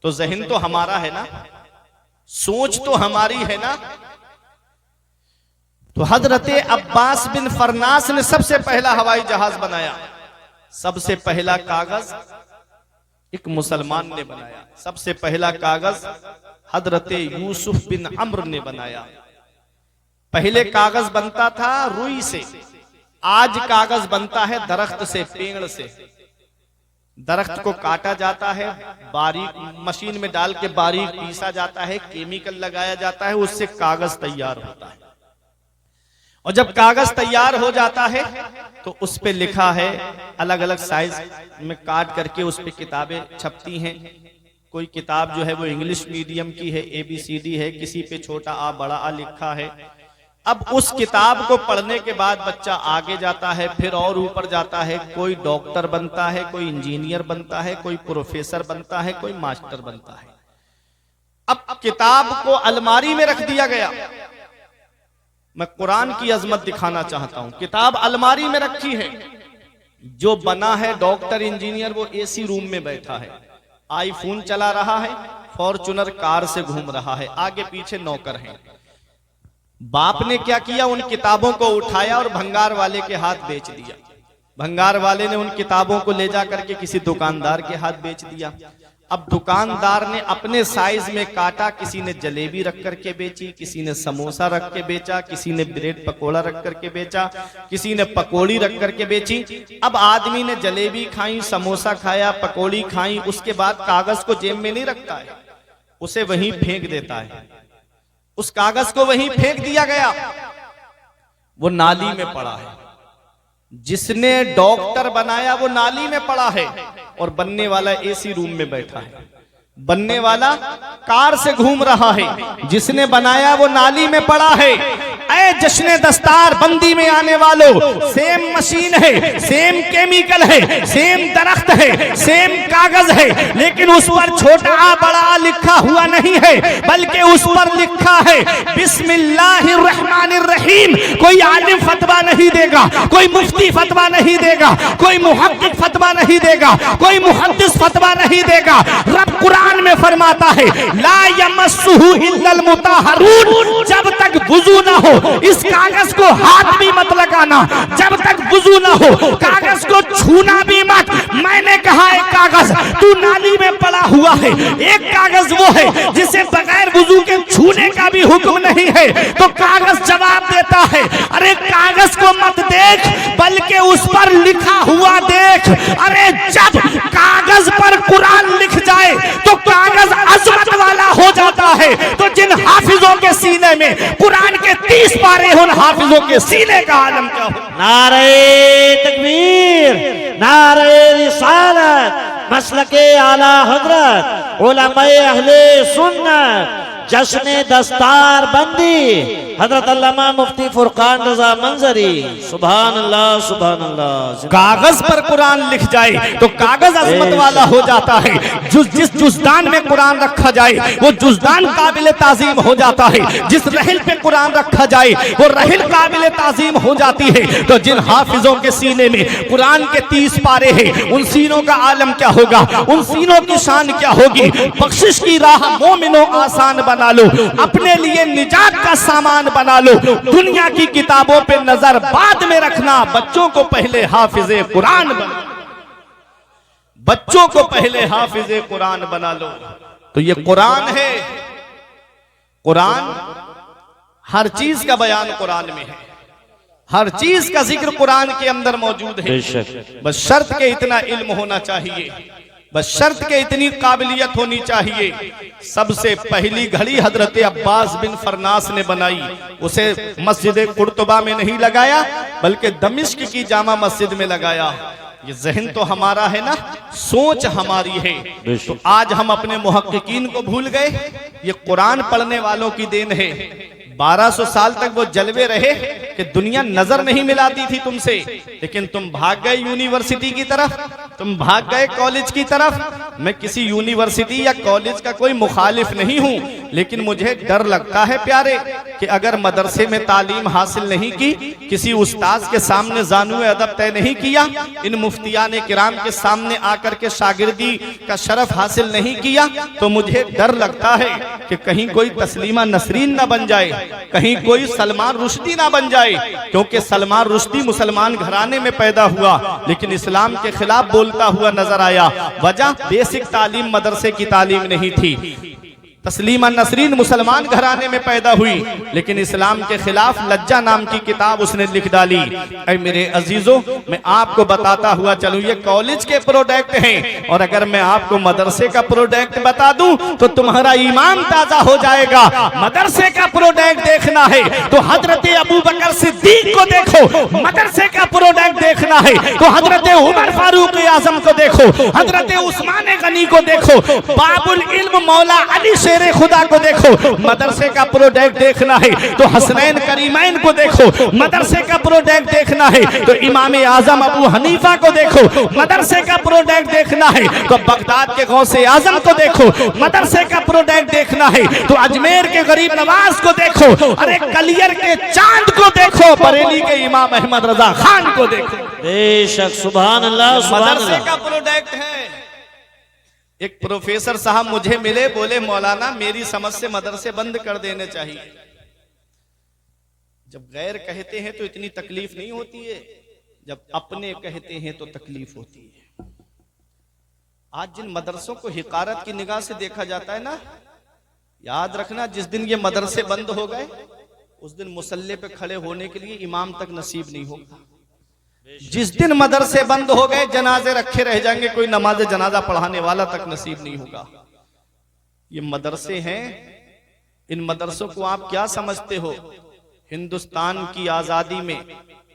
तो जहन तो हमारा है ना, सोच तो हमारी है ना। तो हजरत अब्बास बिन फरनास ने सबसे पहला हवाई जहाज बनाया। सबसे पहला कागज एक मुसलमान ने बनाया। सबसे पहला कागज हजरत यूसुफ बिन अम्र ने बनाया। पहले कागज बनता था रुई से, आज कागज बनता है दरख्त से, पेड़ से। दरख्त को काटा जाता है, बारीक मशीन में डाल के बारीक पीसा जाता है, केमिकल लगाया जाता है, उससे कागज तैयार होता है। और जब कागज तैयार हो जाता है तो उस पे लिखा है, अलग अलग साइज में काट करके उस पे किताबें छपती हैं। कोई किताब जो है वो इंग्लिश मीडियम की है, ABCD है, किसी पे छोटा आ बड़ा आ लिखा है। अब उस किताब को पढ़ने के बाद बच्चा आगे जाता है, फिर और ऊपर जाता है। कोई डॉक्टर बनता है, कोई इंजीनियर बनता है, कोई प्रोफेसर बनता है, कोई मास्टर बनता है। अब किताब को अलमारी में रख दिया गया। मैं कुरान की अजमत दिखाना चाहता हूं। किताब अलमारी में रखी है। जो बना है डॉक्टर इंजीनियर वो AC रूम में बैठा है, आईफोन चला रहा है, फॉर्च्यूनर कार से घूम रहा है, आगे पीछे नौकर हैं। बाप ने क्या किया, उन किताबों को उठाया और भंगार वाले के हाथ बेच दिया। भंगार वाले ने उन किताबों को ले जा करके किसी दुकानदार के हाथ बेच दिया। अब दुकानदार ने अपने साइज में काटा, किसी ने जलेबी रख करके बेची, किसी ने समोसा रख के बेचा, किसी ने ब्रेड पकोड़ा रख करके बेचा, किसी ने पकोड़ी रख करके बेची। अब आदमी ने जलेबी खाई, समोसा खाया, पकोड़ी खाई, उसके बाद कागज को जेब में नहीं रखता है, उसे वहीं फेंक देता है। उस कागज को वहीं फेंक दिया गया, वो नाली में पड़ा है। जिसने डॉक्टर बनाया वो नाली में पड़ा है और बनने वाला AC रूम में बैठा है। बनने वाला कार से घूम रहा है, जिसने बनाया वो नाली में पड़ा है। ऐ जश्न दस्तार बंदी में आने वालों, सेम मशीन है, सेम केमिकल है, सेम दरख्त है, सेम कागज है, लेकिन उस पर छोटा आ बड़ा आ लिखा हुआ नहीं है, बल्कि उस पर लिखा है बिस्मिल्लाहिर्रहमानिर्रहीम। कोई आलिम फतवा नहीं देगा, कोई मुफ्ती फतवा नहीं देगा, कोई मुहक्किक फतवा नहीं देगा, कोई मुहद्दिस फतवा नहीं देगा। रब कुरान में फरमाता है ला यमस्सुहु इल्लल मुताहरून। जब तक वुजू ना हो इस कागज को हाथ भी मत लगाना। जब तक वुजू ना हो कागज को छूना भी मत। मैंने कहा एक कागज तू नाली में पड़ा हुआ है, एक कागज वो है जिसे बगैर वुजू के छूने का भी हुक्म नहीं है। तो कागज जवाब देता है अरे कागज को मत देख, बल्कि उस पर लिखा हुआ देख। अरे जब कागज पर कुरान लिख जाए तो कागज अजमत वाला हो जाता है। तो जिन हाफिजों के सीने में कुरान के 30 पारे हो, हाफिजों के सीने का आलम क्या हो। नारे तकबीर, नारे रिसालत, मसलके आला हजरत, उलमाए अहले सुन्नत, जश्न दस्तार बंदी हजरत अल्लामा मुफ्ती फुरकान रजा मंजरी। सुभान अल्लाह, सुभान अल्लाह। कागज पर कुरान लिख जाए तो कागज अजमत वाला हो जाता है। जिस जुज़दान में कुरान रखा जाए वो जुज़दान काबिल ताज़ीम हो जाता है। जिस रहल पे कुरान रखा जाए वो रहल काबिल ताज़ीम हो जाती है। तो जिन हाफिजों के सीने में कुरान के 30 पारे हैं, उन सीनों का आलम क्या होगा, उन सीनों की शान क्या होगी। बख्शिश की राह मोमिनों आसान बना लो, अपने लिए निजात का सामान बना लो। दुनिया की किताबों पे नजर बाद में रखना, बच्चों को पहले हाफिजे कुरान बना। बच्चों को पहले हाफिजे कुरान बना लो। तो ये कुरान है, कुरान हर चीज का बयान कुरान में है, हर चीज का जिक्र कुरान के अंदर मौजूद है। बस शर्त के इतना इल्म होना चाहिए, बस शर्त के इतनी काबिलियत होनी चाहिए। सबसे पहली घड़ी हजरत अब्बास बिन फरनास ने बनाई, उसे मस्जिद कुर्तुबा में नहीं लगाया बल्कि दमिश्क की जामा मस्जिद में लगाया। ये जहन तो हमारा है ना, सोच हमारी है। तो आज हम अपने मुहक्किकीन को भूल गए। ये कुरान पढ़ने वालों की देन है। 1200 साल तक वो जलवे रहे कि दुनिया नजर नहीं मिलाती थी तुमसे, लेकिन तुम भाग गए यूनिवर्सिटी की तरफ, तुम भाग गए कॉलेज की तरफ। मैं किसी यूनिवर्सिटी या कॉलेज का कोई मुखालिफ नहीं हूं, लेकिन मुझे डर लगता है प्यारे कि अगर मदरसे में तालीम हासिल नहीं की, किसी उस्ताद के सामने ज़ानुए अदब तय नहीं किया, इन मुफ्तियान किराम के सामने आकर के शागिर्दी का शरफ हासिल नहीं किया, तो मुझे डर लगता है कि कहीं कोई तस्लीमा नसरीन न बन जाए, कहीं कोई सलमान रुश्दी ना बन जाए। क्योंकि सलमान रुश्दी मुसलमान घराने में पैदा हुआ लेकिन इस्लाम के खिलाफ बोलता हुआ नजर आया। वजह बेसिक तालीम मदरसे की तालीम नहीं थी। तस्लीमा नसरीन मुसलमान घराने में पैदा हुई लेकिन इस्लाम के खिलाफ लज्जा नाम की किताब उसने लिख डाली। ऐ मेरे अजीजों, मैं आपको बताता हुआ चलूं, ये कॉलेज के प्रोडक्ट हैं, और अगर मैं आपको मदरसे का प्रोडक्ट बता दूं तो तुम्हारा ईमान ताजा हो जाएगा। मदरसे का प्रोडक्ट देखना है तो हजरत अबू बकर सिद्दीक को देखो, मदरसे का प्रोडक्ट देखना है तो हजरत उमर फारूक आजम को देखो, हजरत उस्मान गनी को देखो, बाबुल इल्म मौला अली खुदा को देखो। मदरसे का प्रोडक्ट देखना है तो हसनैन करीमैन को देखो, मदरसे का प्रोडक्ट देखना है तो इमाम आजम अबू हनीफा को देखो, मदरसे का प्रोडक्ट देखना है तो बगदाद के गौसे आजम को देखो, मदरसे का प्रोडक्ट देखना है तो अजमेर के गरीब नवाज को देखो, अरे कलियर के चांद को देखो, बरेली के इमाम अहमद रजा खान को देखो। बेशक, सुभान अल्लाह, सुभान अल्लाह। मदरसे का प्रोडक्ट है। एक प्रोफेसर साहब मुझे मिले, बोले मौलाना मेरी समझ से मदरसे बंद कर देने चाहिए। जब गैर कहते हैं तो इतनी तकलीफ नहीं होती है, जब अपने कहते हैं तो तकलीफ होती है। आज जिन मदरसों को हिकारत की निगाह से देखा जाता है ना, याद रखना जिस दिन ये मदरसे बंद हो गए उस दिन मुसल्ले पे खड़े होने के लिए इमाम तक नसीब नहीं होगा। जिस दिन मदरसे बंद हो गए जनाजे रखे रह जाएंगे, कोई नमाज जनाजा पढ़ाने वाला तक नसीब नहीं होगा। ये मदरसे हैं, इन मदरसों को आप क्या समझते हो? हिंदुस्तान की आजादी में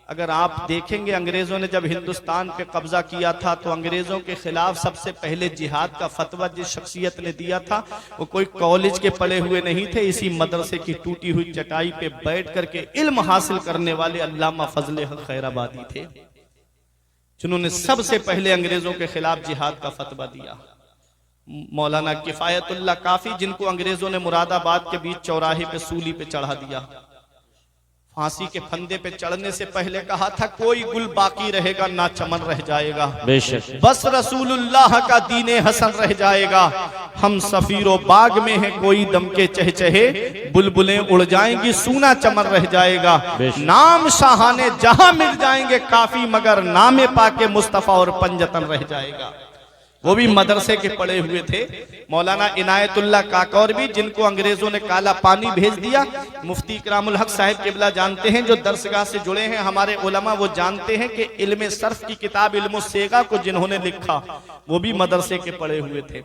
अगर आप देखेंगे, अंग्रेजों ने जब हिंदुस्तान पे कब्जा किया था तो अंग्रेजों के खिलाफ सबसे पहले जिहाद का फतवा जिस शख्सियत ने दिया था वो कोई कॉलेज के पढ़े हुए नहीं थे, इसी मदरसे की टूटी हुई चटाई पे बैठ करके इल्म हासिल करने वाले अल्लामा फजले हक खैराबादी थे, जिन्होंने सबसे पहले अंग्रेजों के खिलाफ जिहाद का फतवा दिया। मौलाना किफायतुल्लाह काफी, जिनको अंग्रेजों ने मुरादाबाद के बीच चौराहे पे सूली पे चढ़ा दिया, फांसी के फंदे पे चढ़ने से पहले कहा था कोई गुल बाकी रहेगा ना चमन रह जाएगा, बस रसूलुल्लाह का दीने हसन रह जाएगा। हम सफीरो बाग में है कोई दम के चहचहे, बुलबुलें उड़ जाएंगी सूना चमन रह जाएगा। नाम शाहाने जहां मिल जाएंगे काफी, मगर नामे पाके मुस्तफा और पंजतन रह जाएगा। वो भी मदरसे के पढ़े हुए थे। मौलाना इनायतुल्लाह काकौरवी, जिनको अंग्रेजों ने काला पानी भेज दिया, मुफ्ती इकरामुल हक साहिब किबला जानते हैं, जो दरसगाह से जुड़े हैं हमारे उलमा, वो जानते हैं कि इल्मे सर्फ की किताब इल्मो सेगा को जिन्होंने लिखा वो भी मदरसे के पढ़े हुए थे।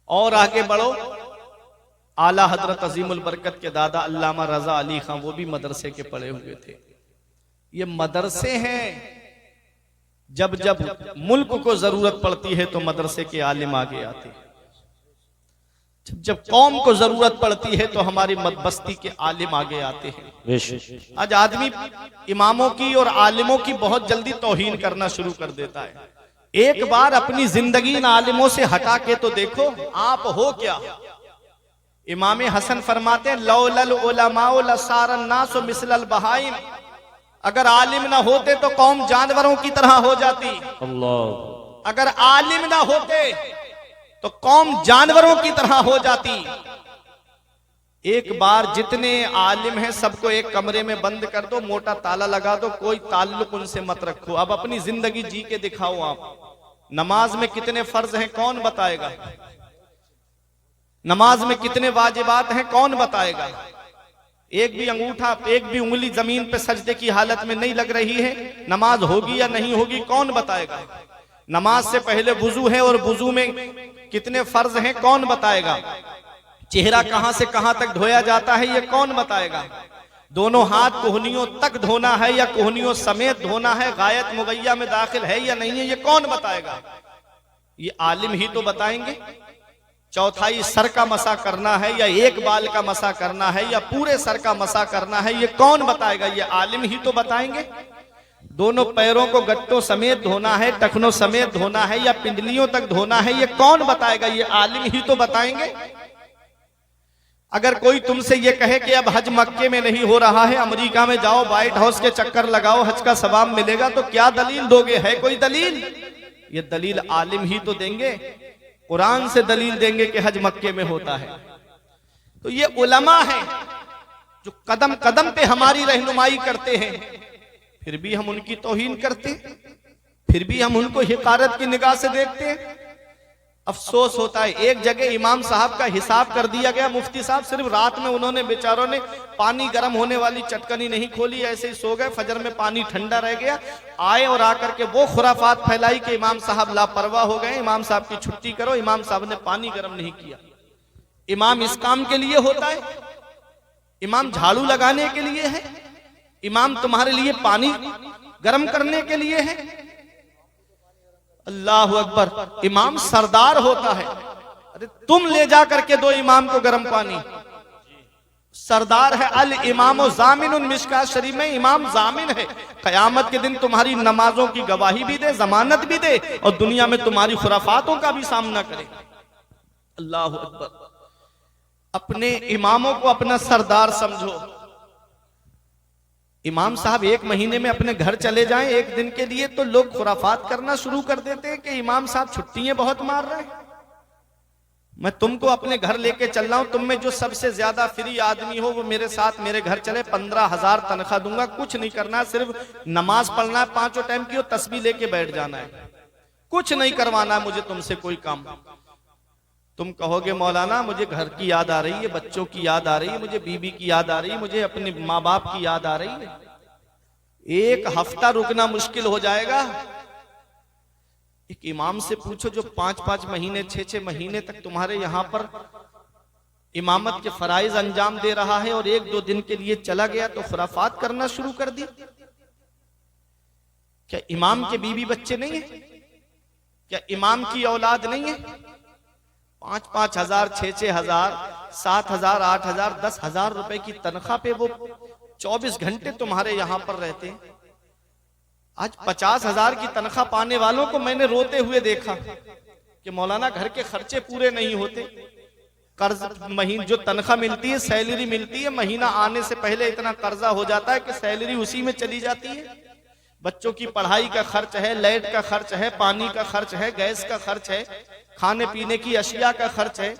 और आगे बढ़ो, आला हजरत अजीमुल बरकत के दादा अल्लामा रजा अली खां, वो भी मदरसे के पढ़े हुए थे। ये मदरसे हैं, जब जब मुल्क को जरूरत पड़ती है तो मदरसे के आलिम आगे आते हैं, जब जब कौम को जरूरत पड़ती है तो हमारी बस्ती के आलिम आगे आते हैं। आज आदमी इमामों की और आलिमों की बहुत जल्दी तौहीन करना शुरू कर देता है। एक बार अपनी जिंदगी इन आलिमों से हटा के तो देखो आप हो क्या। इमाम हसन फरमाते हैं लौलल उलमाओ लसारन नास मिसलल बहाइम, अगर आलिम ना होते तो कौम जानवरों की तरह हो जाती। अल्लाह, अगर आलिम ना होते तो कौम जानवरों की तरह हो जाती। एक बार जितने आलिम हैं सबको एक कमरे में बंद कर दो, मोटा ताला लगा दो, कोई ताल्लुक उनसे मत रखो, अब अपनी जिंदगी जी के दिखाओ आप। नमाज में कितने फर्ज हैं कौन बताएगा? नमाज में कितने वाजिबात हैं कौन बताएगा? एक भी अंगूठा, एक भी उंगली जमीन पे सजदे की हालत में नहीं लग रही है, नमाज होगी या नहीं होगी कौन बताएगा? नमाज से पहले वुजू है और वुजू में कितने फर्ज हैं कौन बताएगा? चेहरा कहां से कहां तक धोया जाता है ये कौन बताएगा? दोनों हाथ कोहनियों तक धोना है या कोहनियों समेत धोना है, गायत मुगैया में दाखिल है या नहीं है ये कौन बताएगा? ये आलिम ही तो बताएंगे। चौथाई सर का मसा करना है या एक बाल का मसा करना है या पूरे सर का मसा करना है ये कौन बताएगा? ये आलिम ही तो बताएंगे। दोनों पैरों को गट्टों समेत धोना है, टखनों समेत धोना है या पिंडलियों तक धोना है ये कौन बताएगा? ये आलिम ही तो बताएंगे। अगर कोई तुमसे ये कहे कि अब हज मक्के में नहीं हो रहा है, अमेरिका में जाओ, व्हाइट हाउस के चक्कर लगाओ, हज का सवाब मिलेगा, तो क्या दलील दोगे? है कोई दलील? ये दलील आलिम ही तो देंगे। कुरान से दलील देंगे कि हज मक्के में होता है। तो ये उलमा है जो कदम कदम पे हमारी रहनुमाई करते हैं, फिर भी हम उनकी तौहीन करते हैं, फिर भी हम उनको हिकारत की निगाह से देखते हैं। अफसोस होता है, एक जगह इमाम साहब का हिसाब कर दिया गया, मुफ्ती साहब सिर्फ रात में उन्होंने बेचारों ने पानी गर्म होने वाली चटकनी नहीं खोली, ऐसे ही सो गए, फजर में पानी ठंडा रह गया, आए और आकर के वो खुराफात फैलाई कि इमाम साहब लापरवाह हो गए, इमाम साहब की छुट्टी करो, इमाम साहब ने पानी गर्म नहीं किया। इमाम इस काम के लिए होता है? इमाम झाड़ू लगाने के लिए है? इमाम तुम्हारे लिए पानी गर्म करने के लिए है? अल्लाह अकबर, इमाम सरदार होता है। अरे तुम ले जा करके दो इमाम को गर्म पानी। सरदार है, अल इमाम जामिन, मिशकात शरीफ में इमाम जामिन है, कयामत के दिन तुम्हारी नमाजों की गवाही भी दे, जमानत भी दे और दुनिया में तुम्हारी खुराफातों का भी सामना करे। अल्लाह अकबर। अपने इमामों को अपना सरदार समझो। इमाम साहब एक महीने में अपने घर चले जाएं एक दिन के लिए तो लोग खुराफात करना शुरू कर देते हैं कि इमाम साहब छुट्टियां बहुत मार रहे हैं। मैं तुमको अपने घर लेके चल रहा हूं, तुम में जो सबसे ज्यादा फ्री आदमी हो वो मेरे साथ मेरे घर चले, 15,000 तनख्वाह दूंगा, कुछ नहीं करना, सिर्फ नमाज पढ़ना है 5 टाइम की और तस्बीह लेके बैठ जाना है, कुछ नहीं करवाना है मुझे तुमसे कोई काम। तुम कहोगे मौलाना मुझे घर की याद आ रही है, बच्चों की याद आ रही है, मुझे बीबी की याद आ रही है, मुझे अपने माँ बाप की याद आ रही है। एक हफ्ता रुकना मुश्किल हो जाएगा। एक इमाम से पूछो जो 5-5 महीने 6-6 महीने तक तुम्हारे यहां पर इमामत के फराइज अंजाम दे रहा है और 1-2 दिन के लिए चला गया तो खुराफात करना शुरू कर दी। क्या इमाम के बीबी बच्चे नहीं है? क्या इमाम की औलाद नहीं है? 5-5 हजार, 6-6 हजार, 7 हजार, 8 हजार, 10 हजार रुपए की तनख्वाह पे वो 24 घंटे तुम्हारे यहां पर रहते हैं। आज 50 हजार की तनख्वाह पाने वालों को मैंने रोते हुए देखा कि मौलाना घर के खर्चे पूरे नहीं होते, कर्ज महीने जो तनख्वाह मिलती है, सैलरी मिलती है, महीना आने से पहले इतना कर्जा हो जाता है कि सैलरी उसी में चली जाती है। बच्चों की पढ़ाई का खर्च है, लाइट का खर्च है, पानी का खर्च है, गैस का खर्च है, खाने पीने की अशिया का खर्च है।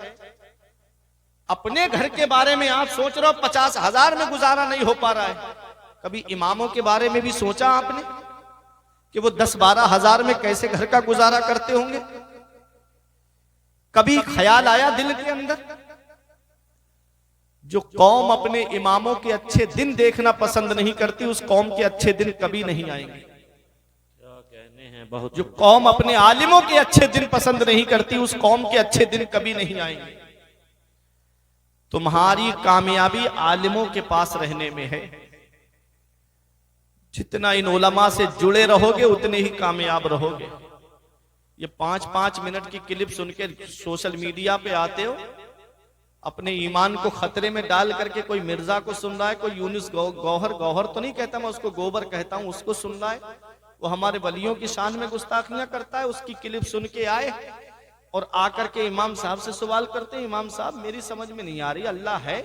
अपने घर के बारे में आप सोच रहे हो 50 हजार में गुजारा नहीं हो पा रहा है। कभी इमामों के बारे में भी सोचा आपने कि वो 10-12 हजार में कैसे घर का गुजारा करते होंगे? कभी ख्याल आया दिल के अंदर? जो कौम अपने इमामों के अच्छे दिन देखना पसंद नहीं करती, उस कौम के अच्छे दिन कभी नहीं आएंगे। बहुत जो कौम अपने आलिमों के अच्छे दिन पसंद नहीं करती, उस कौम के अच्छे दिन कभी नहीं आएंगे। तुम्हारी कामयाबी आलिमों के पास रहने में है। जितना इन उलमा से जुड़े रहोगे उतने ही कामयाब रहोगे। ये 5-5 मिनट की क्लिप सुन के सोशल मीडिया पे आते हो, अपने ईमान को खतरे में डाल करके कोई मिर्जा को सुन रहा है, कोई यूनुस गौहर तो नहीं कहता, मैं उसको गोबर कहता हूं, उसको सुन रहा है, वो हमारे वलियों की शान में गुस्ताखियां करता है। उसकी क्लिप सुन के आए और आकर के इमाम साहब से सवाल करते हैं, इमाम साहब मेरी समझ में नहीं आ रही अल्लाह है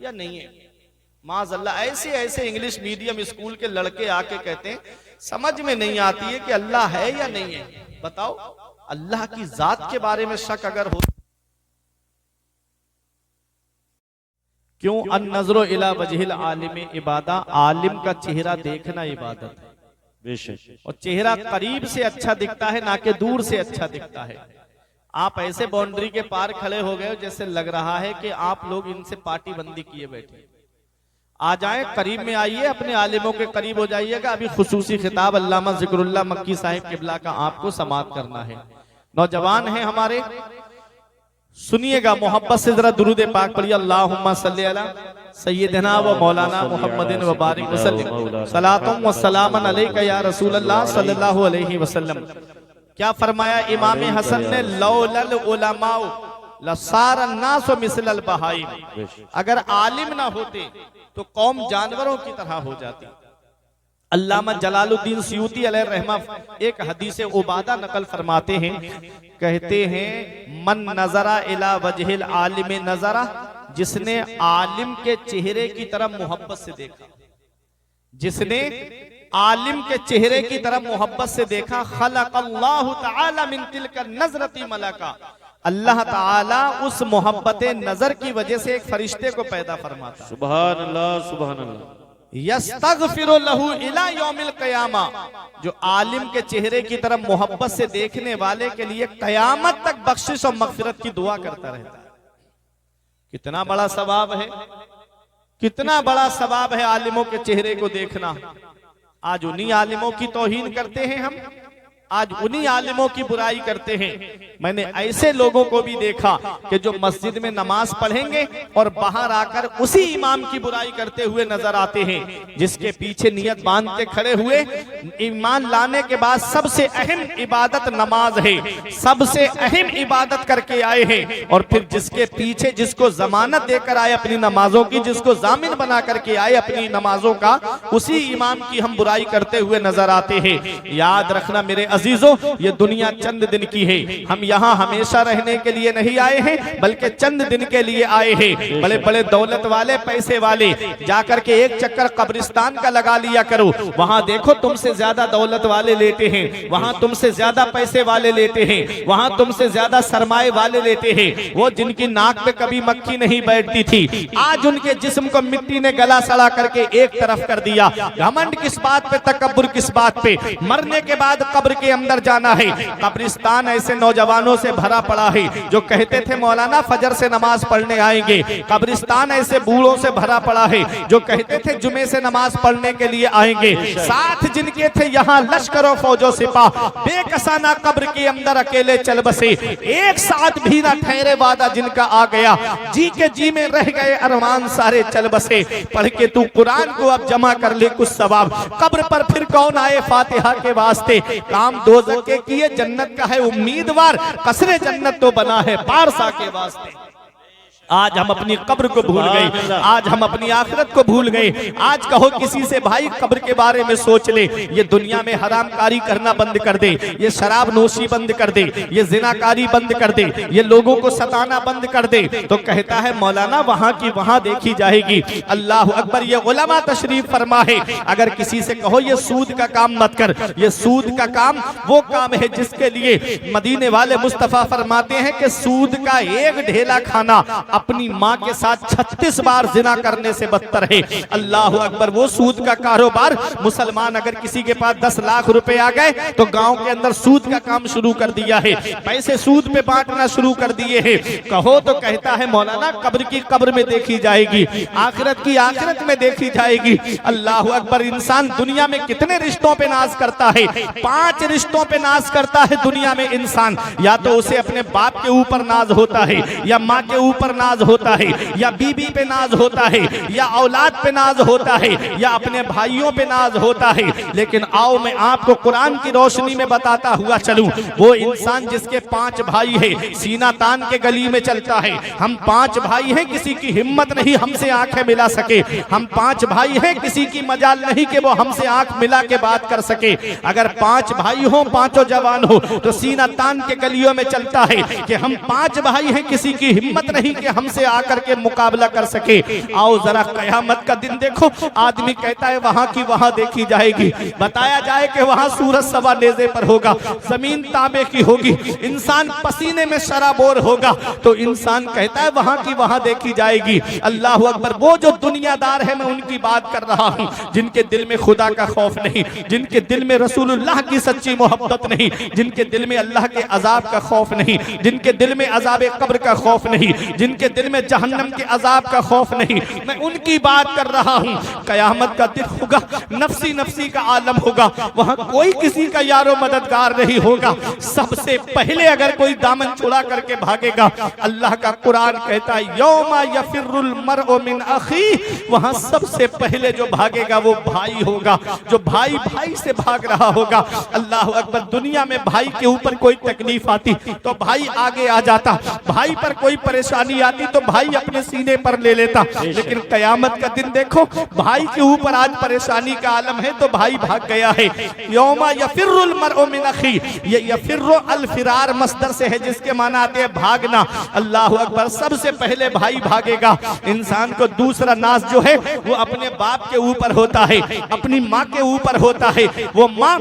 या नहीं है। माज़अल्लाह ऐसे ऐसे इंग्लिश मीडियम स्कूल के लड़के आके कहते हैं समझ में नहीं आती है कि अल्लाह है या नहीं है। बताओ, अल्लाह की जात के बारे में शक अगर हो, क्यों अन नजरो इला वजहिल आलिम इबादा, आलिम का चेहरा देखना इबादत है। और चेहरा करीब से अच्छा दिखता है, ना कि दूर से अच्छा दिखता है। आप ऐसे बाउंड्री के पार खड़े हो गए जैसे लग रहा है कि आप लोग इनसे पार्टी बंदी किए बैठे। आ जाए, करीब में आइए, अपने आलिमों के करीब हो जाइएगा। अभी खुसूसी खिताब अल्लामा जिक्रुल्लाह मक्की साहिब किबला का आपको समाप्त करना है। नौजवान हैं हमारे, सुनिएगा, मोहब्बत से जरा दुरूद पाक पढ़िए। अल्लाहुम्मा सल्ली अला सय्यदना व मौलाना मुहम्मदिन व बारिक वसल्लिम सलातुम व सलामन अलैका या रसूल अल्लाह सल्लल्लाहु अलैहि वसल्लम। क्या फरमाया इमाम हसन ने, लौलल उलमाउ लसार अन्नास मिसलल बहाइम। अगर आलिम ना होते तो कौम जानवरों की तरह हो जाती। अल्लामा जलालुद्दीन सयूती अलैहि रहमा एक हदीस उबादा नकल फरमाते हैं, कहते हैं, मन नजरा इला वजहिल आलिम नजरा, जिसने आलिम के चेहरे की तरफ मोहब्बत से देखा, जिसने आलिम के चेहरे की तरफ मोहब्बत से देखा, खलक़ल्लाहु तआला मिन तिलका नज़रती मलका, अल्लाह ताला उस मोहब्बत नजर की वजह से एक फरिश्ते को पैदा फरमाता। सुभान अल्लाह, सुभान अल्लाह। यस्तगफिरु लहू इला यौमिल क़यामा, जो आलिम के चेहरे की तरफ मोहब्बत से देखने वाले के लिए कयामत तक बख्शिश और मगफिरत की दुआ करता रहता है। कितना बड़ा सवाब है, कितना बड़ा सवाब है आलिमों के चेहरे को देखना। आज उन्हीं आलिमों की तौहीन करते हैं हम, आज उन्हीं आलिमों की बुराई करते हैं। मैंने ऐसे लोगों को भी देखा कि जो मस्जिद में नमाज पढ़ेंगे और बाहर आकर उसी इमाम की बुराई करते हुए नजर आते हैं, जिसके पीछे नियत बांध के खड़े हुए, ईमान लाने के बाद सबसे अहम इबादत नमाज है, सबसे अहम इबादत करके आए हैं, और फिर जिसके पीछे जिसको जमानत देकर आए अपनी नमाजों की, जिसको जामिन बना करके आए अपनी नमाजों का, उसी इमाम की हम बुराई करते हुए नजर आते हैं। याद रखना मेरे अजीजों, ये दुनिया चंद दिन की है। हम यहाँ हमेशा रहने के लिए नहीं आए हैं, बल्कि चंद दिन के लिए आए हैं। बड़े बड़े दौलत वाले, पैसे वाले जाकर के एक चक्कर कब्रिस्तान का लगा लिया करो, वहां देखो तुमसे ज्यादा दौलत वाले लेते हैं, वहां तुमसे ज्यादा पैसे वाले लेते हैं, वहां तुमसे ज्यादा सरमाए वाले लेते हैं। वो जिनकी नाक पे कभी मक्खी नहीं बैठती थी, आज उनके जिस्म को मिट्टी ने गला सड़ा करके एक तरफ कर दिया। घमंड किस बात पे, तकब्बुर किस बात पे? मरने के बाद कब्र के अंदर जाना है। कब्रिस्तान ऐसे नौजवानों से भरा पड़ा है जो कहते थे मौलाना फजर से नमाज पढ़ने आएंगे। कब्रिस्तान ऐसे बूढ़ों से भरा पड़ा है जो कहते थे जुमे से नमाज पढ़ने के लिए आएंगे। साथ जिनके थे यहाँ लश्कर और फौजो सिपाह, बेकसाना कब्र के अंदर अकेले चल बसे, एक साथ भी ना ठहरे वादा जिनका आ गया, जी के जी में रह गए अरमान सारे चल बसे। पढ़ के तू कुरान को अब जमा कर ले कुछ सवाब, कब्र पर फिर कौन आए फातिहा के वास्ते। काम दोज़ख के किए, जन्नत का है उम्मीदवार, कसरे जन्नत तो बना है पारसा के वास्ते। आज हम अपनी कब्र को भूल गए, आज हम अपनी आखिरत को भूल गए। आज कहो किसी से भाई कब्र के बारे में सोच ले, ये दुनिया में हरामकारी करना बंद कर दे, ये शराब नोशी बंद कर दे, ये जिनाकारी बंद कर दे, ये लोगों को सताना बंद कर दे, तो कहता है मौलाना वहां की वहां देखी जाएगी। अल्लाह अकबर, ये उलमा तशरीफ फरमा है। अगर किसी से कहो ये सूद का काम मत कर, ये सूद का काम वो काम है जिसके लिए मदीने वाले मुस्तफा फरमाते हैं कि सूद का एक ढेला खाना अपनी माँ के साथ 36 बार जिना करने से बदतर है। अल्लाह अकबर, वो सूद का कारोबार। मुसलमान अगर किसी के पास 10 लाख रुपए आ गए तो गांव के अंदर सूद का काम शुरू कर दिया है, पैसे सूद पे बांटना शुरू कर दिए हैं। कहो तो कहता है मौलाना कब्र की कब्र में देखी जाएगी, आखिरत की आखिरत में देखी जाएगी। अल्लाह अकबर, इंसान दुनिया में कितने रिश्तों पे नाज करता है? 5 रिश्तों पे नाज करता है दुनिया में इंसान। या तो उसे अपने बाप के ऊपर नाज होता है, या माँ के ऊपर नाज होता है, या बीबी पे नाज होता है, या औलाद पे नाज होता है, या अपने भाइयों पे नाज होता है। लेकिन आओ मैं आपको कुरान की रोशनी में बताता हुआ चलूं, वो इंसान जिसके 5 भाई है, सीना तान के गली में चलता है। हम 5 भाई हैं, किसी की हिम्मत नहीं हमसे आंखें मिला सके। हम 5 भाई हैं, किसी की मजाल नहीं कि वो हमसे आंख मिला के बात कर सके। अगर 5 भाई हो, 5 जवान हो, तो सीना तान के गलियों में चलता है कि हम 5 भाई हैं, किसी की हिम्मत नहीं कि हमसे आकर के मुकाबला कर सके। आओ जरा कयामत का दिन देखो, आदमी कहता है वहां की वहां देखी जाएगी, बताया जाए कि वहां सूरज सवा नेज़े पर होगा, जमीन तांबे की होगी, इंसान पसीने में शराबोर होगा, तो इंसान कहता है वहां की वहां देखी जाएगी। अल्लाह अकबर। वो जो दुनियादार है मैं उनकी बात कर रहा हूं, जिनके दिल में खुदा का खौफ नहीं, जिनके दिल में रसूलुल्लाह की सच्ची मोहब्बत नहीं, जिनके दिल में अल्लाह के अजाब का खौफ नहीं, जिनके दिल में अजाब कब्र का खौफ नहीं, जिनके दिल में जहन्नम के अजाब का खौफ नहीं, मैं उनकी बात कर रहा हूं। कयामत का दिन होगा, नफ्सी नफ्सी का आलम होगा, वहां कोई किसी का यारो मददगार नहीं होगा। सबसे पहले अगर कोई दामन छुड़ा करके भागेगा, अल्लाह का कुरान कहता है यौमा यफिरुल मरउ मिन अखी, वहां सबसे पहले जो भागेगा वो भाई होगा, जो भाई भाई से भाग रहा होगा। अल्लाह अकबर। दुनिया में भाई के ऊपर कोई तकलीफ आती तो भाई आगे आ जाता, भाई पर कोई परेशानी आती तो भाई अपने सीने पर ले लेता, लेकिन कयामत का दिन देखो, भाई के ऊपर आज परेशानी का आलम है तो भाई भाग गया है। यौमा यफिरुल मरउ मिन अखी, ये यफिरु अल फिरार मस्दर से है, जिसके माना आते हैं भागना। अल्लाह अकबर। सबसे पहले भाई भागेगा। इंसान को दूसरा नाज जो है वो अपने बाप के ऊपर होता है, अपनी माँ के ऊपर होता है। वो माँ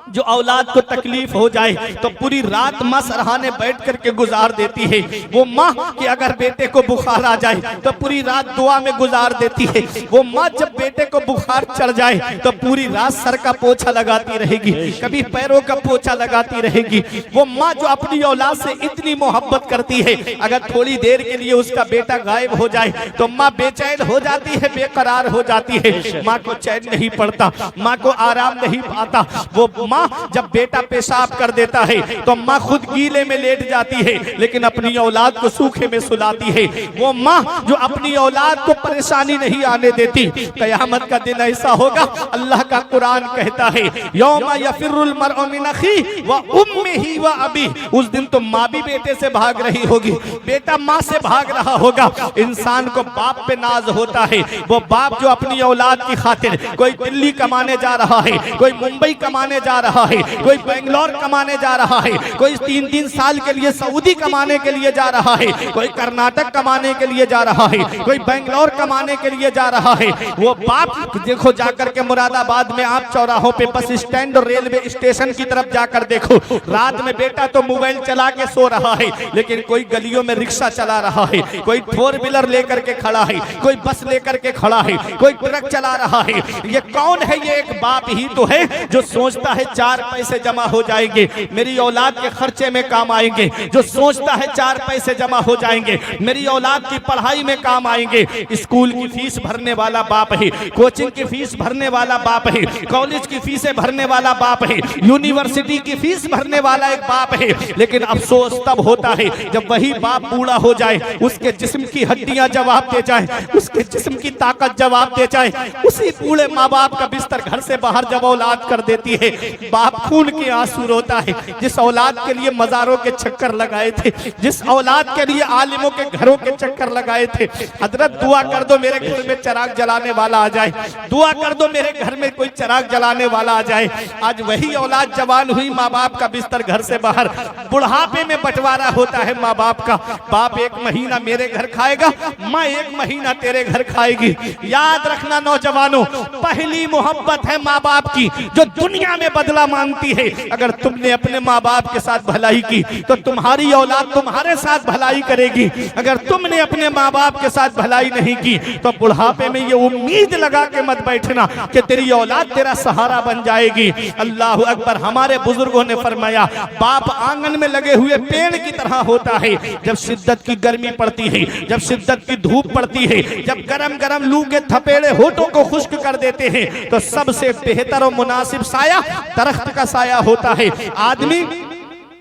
जो औलाद को तकलीफ हो जाए तो पूरी रात माँ सरहाने बैठ करके गुजार देती है। वो माँ कि अगर बेटे को बुखार आ जाए तो पूरी रात दुआ में गुजार देती है। वो माँ जब बेटे को बुखार चढ़ जाए तो पूरी रात सर का पोछा लगाती रहेगी, कभी पैरों का पोछा लगाती रहेगी। वो माँ जो अपनी औलाद से इतनी मोहब्बत करती है, अगर थोड़ी देर के लिए उसका बेटा गायब हो जाए तो माँ बेचैन हो जाती है, बेकरार हो जाती है। माँ को चैन नहीं पड़ता, माँ को आराम नहीं पाता। वो माँ जब बेटा पेशाब कर देता है तो माँ खुद गीले में लेट जाती है, लेकिन अपनी औलाद को सूखे में सुलाती है। वो माँ जो अपनी औलाद को परेशानी नहीं आने देती। कयामत का दिन ऐसा होगा, अल्लाह का कुरान कहता है यौमा यफिरुल मरउ मिन अखी व उम्मिही व अबी, उस दिन तो माँ भी बेटे से भाग रही होगी, बेटा माँ से भाग रहा होगा। इंसान को बाप पे नाज होता है, वो बाप जो अपनी औलाद की खातिर कोई दिल्ली कमाने जा रहा है, कोई मुंबई कमाने जा रहा है, कोई बेंगलोर कमाने जा रहा है, कोई 3-3 साल के लिए सऊदी कमाने के लिए जा रहा है, कोई कर्नाटक कमाने के लिए जा रहा है, कोई बेंगलोर कमाने के लिए जा रहा है। वो बाप देखो जाकर के मुरादाबाद में आप चौराहों पे बस स्टैंड और रेलवे स्टेशन की तरफ जाकर देखो, रात में बेटा तो मोबाइल चला के सो रहा है, लेकिन कोई गलियों में रिक्शा चला रहा है, कोई 4 व्हीलर लेकर के खड़ा है, कोई बस लेकर के खड़ा है, कोई ट्रक चला रहा है। ये कौन है? ये एक बाप ही तो है जो सोचता है 4 पैसे जमा हो जाएंगे, मेरी औलाद के खर्चे में काम आएंगे, जो सोचता है 4 पैसे जमा हो जाएंगे, मेरी औलाद की पढ़ाई में काम आएंगे। स्कूल की फीस भरने वाला बाप है, कोचिंग की फीस भरने वाला बाप है, कॉलेज की फीसें भरने वाला बाप है, यूनिवर्सिटी की फीस भरने वाला एक बाप है। लेकिन अफसोस तब होता है जब वही बाप बूढ़ा हो जाए, उसके जिस्म की हड्डियां जवाब दे जाए, उसके जिस्म की ताकत जवाब दे जाए। उसी बूढ़े माँ बाप का बिस्तर घर से बाहर जब औलाद कर देती है, बाप खून के आंसू रोता है। जिस औलाद के लिए मजारों के चक्कर लगाए थे, जिस औलाद के लिए आलिमों के घरों के चक्कर लगाए थे, हजरत दुआ कर दो मेरे घर में चिराग जलाने वाला आ जाए, दुआ कर दो मेरे घर में कोई चिराग जलाने वाला आ जाए। आज वही औलाद जवान हुई, माँ बाप का बिस्तर घर से बाहर, बुढ़ापे में बंटवारा होता है माँ बाप का। बाप 1 महीना मेरे घर खाएगा, माँ 1 महीना तेरे घर खाएगी। याद रखना नौजवानों, पहली मोहब्बत है माँ बाप की जो दुनिया में बदला मांगती है। अगर तुमने अपने माँ बाप के साथ भलाई की तो तुम्हारी औलाद तुम्हारे साथ भलाई करेगी। अगर तुमने अपने माँ बाप के साथ भलाई नहीं की तो बुढ़ापे में ये उम्मीद लगा के मत बैठना कि तेरी औलाद तेरा सहारा बन जाएगी। अल्लाह अकबर। हमारे बुजुर्गों ने फरमाया बाप आंगन में लगे हुए पेड़ की तरह होता है। जब शिद्दत की गर्मी पड़ती है, जब शिद्दत की धूप पड़ती है, जब गरम गरम लू के थपेड़े होठों को खुश्क कर देते हैं, तो सबसे बेहतर और मुनासिब साया दरख्त का साया होता है। आदमी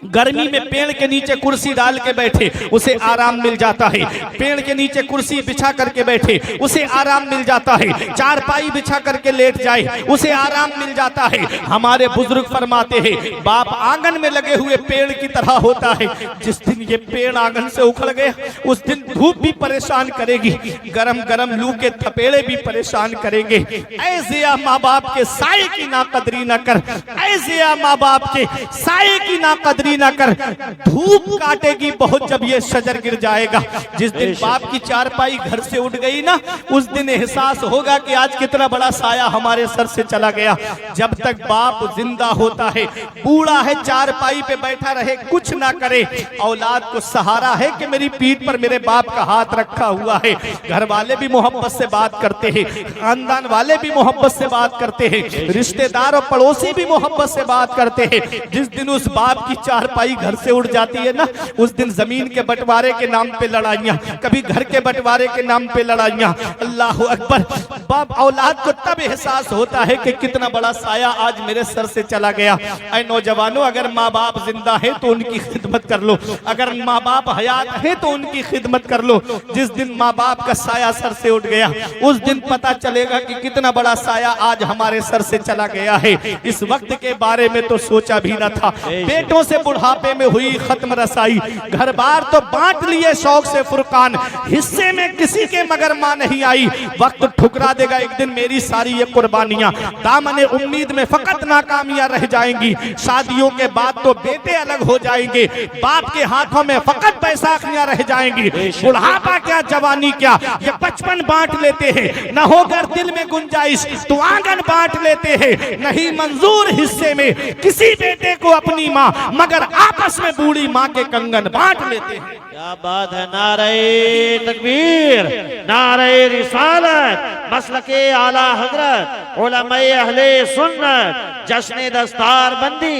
गर्मी में पेड़ के नीचे कुर्सी डाल के बैठे उसे आराम मिल जाता है, पेड़ के नीचे कुर्सी बिछा करके बैठे उसे आराम मिल जाता है, चारपाई बिछा करके लेट जाए उसे आराम मिल जाता है। हमारे बुजुर्ग फरमाते हैं बाप आंगन में लगे हुए पेड़ की तरह होता है। जिस दिन ये पेड़ आंगन से उखड़ गया उस दिन धूप भी परेशान करेगी, गरम गरम लू के थपेड़े भी परेशान करेंगे। ऐसे माँ बाप के साये की नाकदरी न कर, ऐसे माँ बाप के साये की नाकदरी जल्दी ना कर, धूप काटेगी बहुत जब ये शजर गिर जाएगा। जिस दिन बाप की चारपाई घर से उठ गई ना, उस दिन एहसास होगा कि आज कितना बड़ा साया हमारे सर से चला गया। जब तक बाप जिंदा होता है, बूढ़ा है, चारपाई पे बैठा रहे, कुछ ना करे, औलाद को सहारा है कि मेरी पीठ पर मेरे बाप का हाथ रखा हुआ है। घर वाले भी मोहब्बत से बात करते हैं, खानदान वाले भी मोहब्बत से बात करते हैं, रिश्तेदार और पड़ोसी भी मोहब्बत से बात करते हैं। जिस दिन उस बाप की चारपाई घर से उड़ जाती है ना, उस दिन जमीन के बंटवारे के नाम पे लड़ाइयां, कभी घर के बंटवारे के नाम पे लड़ाइयां। अल्लाह अकबर। बाप औलाद को तब एहसास होता है कि कितना बड़ा साया आज मेरे सर से चला गया। ऐ नौजवानों, अगर माँ बाप जिंदा है तो उनकी खिदमत कर लो, अगर माँ बाप हयात है तो उनकी खिदमत कर लो। जिस दिन माँ बाप का साया सर से उठ गया, उस दिन पता चलेगा कि कितना बड़ा साया आज हमारे सर से चला गया है। इस वक्त के बारे में तो सोचा भी न था। बेटों से बुढ़ापे में हुई खत्म रसाई, घर बार तो बांट लिए शौक से फुरकान, हिस्से में किसी के मगर मां नहीं आई। वक्त ठुकरा देगा एक दिन मेरी सारी ये कुर्बानियां, दामने उम्मीद में फकत नाकामियां रह जाएंगी। शादियों के बाद तो बेटे अलग हो जाएंगे, बाप के हाथों में फकत बैसाखियां रह जाएंगी। बुढ़ापा क्या, जवानी क्या, ये बचपन बांट लेते हैं। न होकर दिल में गुंजाइश तो आंगन बांट लेते हैं। नहीं मंजूर हिस्से में किसी बेटे को अपनी माँ, मगर आपस में बूढ़ी माँ के कंगन बांट लेते हैं। क्या बात है। नारे तकबीर, नारे रिसालत, मसलके आला हजरत, उलमाए अहले सुन्नत, जश्न दस्तार बंदी,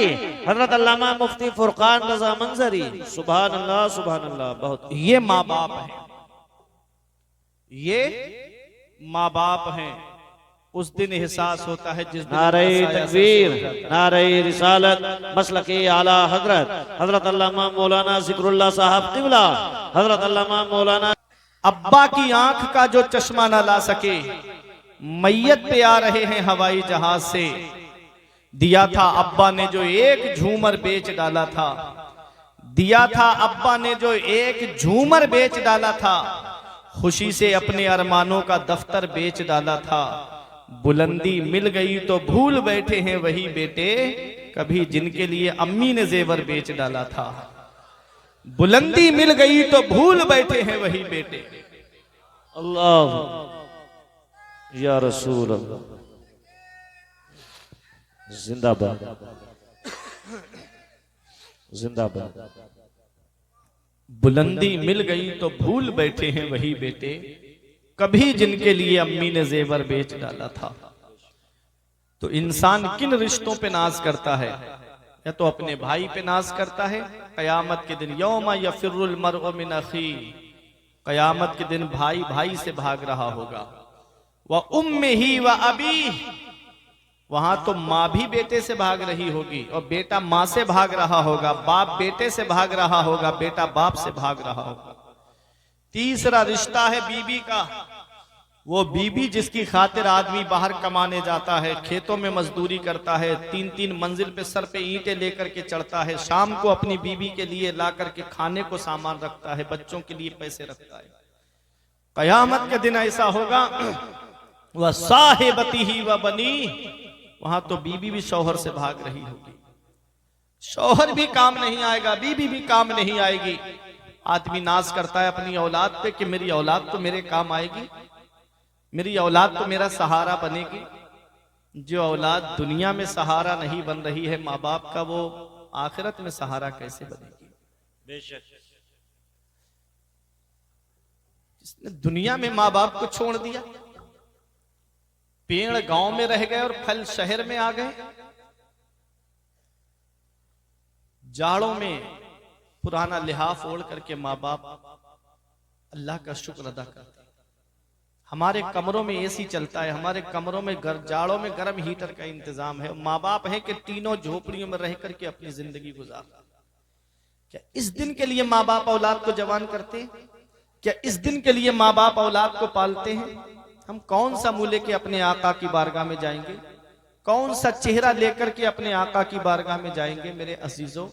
हजरत अल्लामा मुफ्ती फुरकान रजा मंजरी। सुभान अल्लाह, सुभान अल्लाह। बहुत ये माँ बाप है, ये माँ बाप हैं। उस दिन एहसास होता है जिस दिन नारे तकबीर, नारे रिसालत, मसलके आला हजरत, हजरत अल्लामा मौलाना जिक्रुल्लाह साहब किबला, हजरत अल्लामा मौलाना। अब्बा की आंख का जो चश्मा ना ला सके, मैयत पे आ रहे हैं हवाई जहाज से। दिया था अब्बा ने जो एक झूमर बेच डाला था, दिया था अब्बा ने जो एक झूमर बेच डाला था, खुशी से अपने अरमानों का दफ्तर बेच डाला था। बुलंदी मिल गई तो भूल बैठे हैं वही बेटे, कभी जिनके लिए अम्मी ने जेवर बेच डाला था। बुलंदी मिल गई तो भूल बैठे हैं वही बेटे। अल्लाह या रसूल अल्लाह, जिंदाबाद, जिंदाबाद। बुलंदी मिल गई तो भूल बैठे हैं वही बेटे, कभी जिनके लिए अम्मी ने जेवर बेच डाला था। तो इंसान किन रिश्तों पे नाज करता है? या तो अपने भाई पे नाज करता है। कयामत के दिन यौमा यफिरुल मरउ मिन अखी, कयामत के दिन भाई भाई से भाग रहा होगा। व उम्मिही व अबीह, वहां तो माँ भी बेटे से भाग रही होगी और बेटा माँ से भाग रहा होगा, बाप बेटे से भाग रहा होगा, बेटा बाप से भाग रहा होगा। तीसरा रिश्ता है बीबी का। वो बीबी जिसकी खातिर आदमी बाहर कमाने जाता है, खेतों में मजदूरी करता है, 3-3 मंजिल पे सर पे ईंटें लेकर के चढ़ता है, शाम को अपनी बीबी के लिए ला करके खाने को सामान रखता है, बच्चों के लिए पैसे रखता है। कयामत के दिन ऐसा होगा, वह साहिबती ही व बनी, वहां तो बीबी भी शौहर से भाग रही होगी। शौहर भी काम नहीं आएगा, बीबी भी काम नहीं आएगी। आदमी नाज करता है अपनी औलाद पे कि मेरी औलाद तो मेरे काम आएगी, मेरी औलाद तो मेरा सहारा बनेगी। जो औलाद दुनिया में सहारा नहीं बन रही है माँ बाप का, वो आखिरत में सहारा कैसे बनेगी? बेशक। जिसने दुनिया में माँ बाप को छोड़ दिया, पेड़ गांव में रह गए और फल शहर में आ गए। जाड़ों में पुराना लिहाफ ओढ़ करके माँ बाप अल्लाह का शुक्र अदा करते हैं। हमारे कमरों में एसी चलता है, हमारे कमरों में जाड़ों में गर्म हीटर का इंतजाम है। माँ बाप है कि तीनों झोपड़ियों में रह करके अपनी जिंदगी गुजारते। क्या इस दिन के लिए माँ बाप औलाद को जवान करते हैं? क्या इस दिन के लिए माँ बाप औलाद को पालते हैं? हम कौन सा मुंह लेके अपने आका की बारगाह में जाएंगे? कौन सा चेहरा लेकर के अपने आका की बारगाह में जाएंगे? मेरे अजीजों,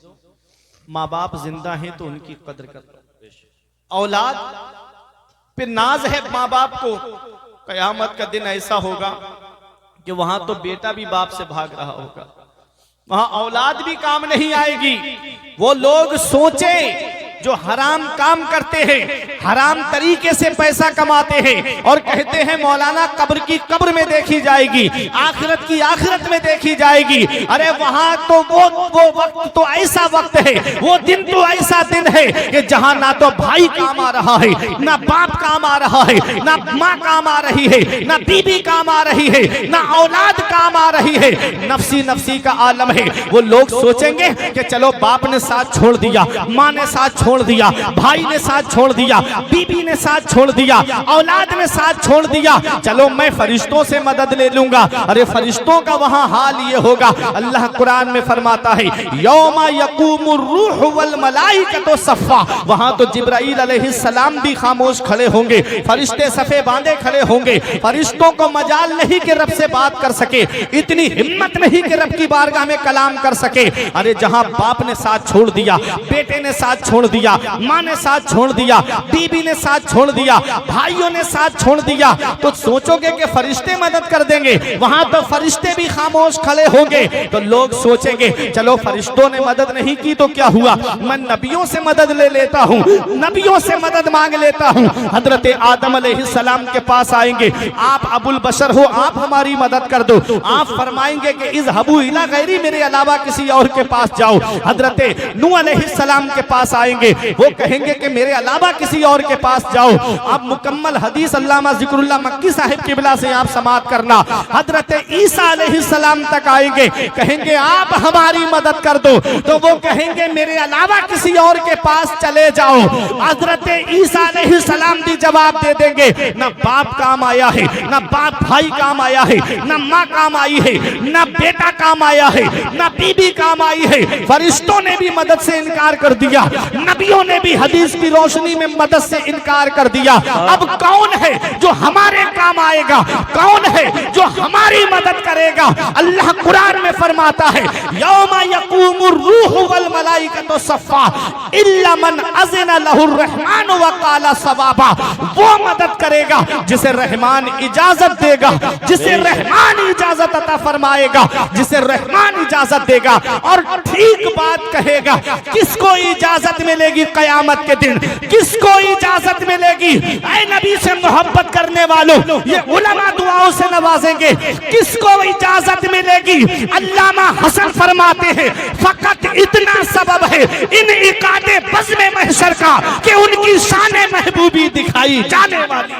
माँ बाप जिंदा हैं तो उनकी कदर करो। औलाद पे नाज है माँ बाप को। कयामत का दिन ऐसा होगा कि वहां तो बेटा भी बाप से भाग रहा होगा, वहां औलाद भी काम नहीं आएगी। वो लोग सोचें जो हराम काम करते हैं, हराम तरीके से पैसा कमाते हैं और कहते हैं मौलाना कब्र की कब्र में देखी जाएगी, आखिरत की आखिरत में देखी जाएगी। अरे वहां तो वो वक्त तो ऐसा वक्त है, वो दिन तो ऐसा दिन है कि जहां ना तो भाई काम आ रहा है, ना बाप काम आ रहा है, ना माँ काम आ रही है, ना बीबी काम आ रही है, ना औलाद काम आ रही है। नफसी नफसी का आलम है। वो लोग सोचेंगे कि चलो बाप ने साथ छोड़ दिया, माँ ने साथ छोड़ दिया, भाई ने साथ छोड़ दिया, बीबी ने साथ छोड़ दिया, औलाद ने साथ छोड़ दिया, चलो मैं फरिश्तों से मदद ले लूंगा। अरे फरिश्तों का वहां हाल ये होगा, अल्लाह कुरान में फरमाता है यौमा यकूमुर रूह वल मलाइकतु सफ़ा, वहां तो जिब्राइल अलैहिस्सलाम भी खामोश खड़े होंगे, फरिश्ते सफे बांधे खड़े होंगे। फरिश्तों को मजाल नहीं कि रब से बात कर सके, इतनी हिम्मत नहीं कि रब की बारगाह में कलाम कर सके। अरे जहां बाप ने साथ छोड़ दिया, बेटे ने साथ छोड़ दिया, माँ ने साथ छोड़ दिया, बीबी ने साथ छोड़ दिया, भाइयों ने साथ छोड़ दिया, तो सोचोगे कि फरिश्ते मदद कर देंगे। वहां तो फरिश्ते भी खामोश खड़े होंगे। तो लोग सोचेंगे चलो फरिश्तों ने मदद नहीं की तो क्या हुआ, मैं नबियों से मदद ले लेता हूँ, नबियों से मदद मांग लेता हूँ। हजरत आदम अलैहिस्सलाम के पास आएंगे, आप अबुल बशर हो, आप हमारी मदद कर दो। आप फरमाएंगे कि इज़हबू इला गैरी, मेरे अलावा किसी और के पास जाओ। हजरत नूह अलैहिस्सलाम के पास आएंगे, वो कहेंगे कि मेरे अलावा किसी और के पास जाओ। आप मुकम्मल हदीस अल्लामा ज़िक्रुल्लाह मक्की साहिब किबला से आप समाअत करना। हजरत ईसा अलैहिस्सलाम तक आएंगे, कहेंगे आप हमारी मदद कर दो, तो वो कहेंगे मेरे अलावा किसी और के पास चले जाओ। हजरत ईसा अलैहिस्सलाम भी जवाब दे देंगे, ना बाप काम आया है, ना बाप भाई काम आया है, ना माँ काम आई है, ना बेटा काम आया है, ना बीबी काम आई है। फरिश्तों ने भी मदद से इनकार कर दिया, नबियों ने भी हदीस की रोशनी में मदद से इनकार कर दिया। अब कौन है जो हमारे काम आएगा, कौन है जो हमारी मदद करेगा? अल्लाह कुरान में फरमाता है यौमा यकूमुर रूह वल मलाइकतु सफ़ा इल्ला मन अज़िन लहुर रहमान व क़ाला सवाबा। वो मदद करेगा जिसे रहमान इजाजत देगा, जिसे रहमान इजाजत अता फरमाएगा, जिसे रहमान इजाजत देगा और ठीक बात कहेगा। किसको इजाजत मिलेगी कयामत के दिन? किसको इजाजत मिलेगी? ऐ नबी से मोहब्बत करने वालों, ये उलमा दुआओं से नवाजेंगे। किसको इजाजत मिलेगी? अल्लामा हसन फरमाते हैं फकत इतना सबब है इन इकादे बज़्म महशर का कि उनकी शान महबूबी दिखाई जाने वाली।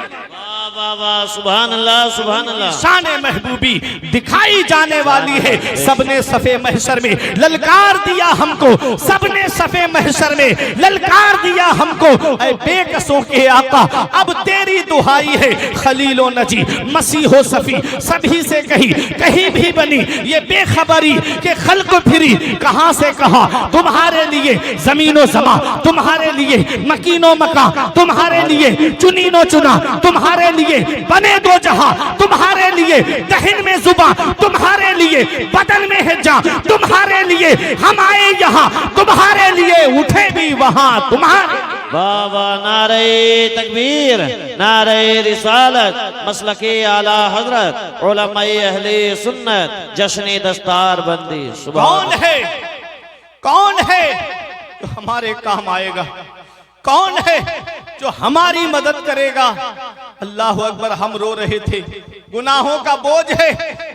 वाह वाह, सुभान अल्लाह, सुभान अल्लाह। शान महबूबी दिखाई जाने वाली है। सबने सफे महशर में ललकार दिया हमको, सबने सफे महशर में ललकार दिया हमको। ऐ बेकसों के आका अब तेरी दुहाई है। खलीलो नजी मसीहो सफी सभी से कहीं भी बनी ये बेखबरी के खल्क फिरी कहां से कहां। तुम्हारे लिए जमीनो जमा, तुम्हारे लिए मकीनो मका, तुम्हारे लिए चुनीनो चुना, तुम्हारे लिए बने दो जहां, तुम्हारे लिए दहन में जुबा, तुम्हारे लिए बदन में है जा, तुम्हारे लिए हम आए यहाँ, तुम्हारे लिए उठे भी वहां तुम्हारे। वाह वाह, नारे तकबीर, नारे रिसालत, मसलके आला हजरत, उलमाए अहले सुन्नत, जश्न दस्तार बंदी। कौन है, कौन है जो हमारे काम आएगा? कौन है जो हमारी मदद करेगा? अल्लाह अकबर। हम रो रहे थे, गुनाहों का बोझ है,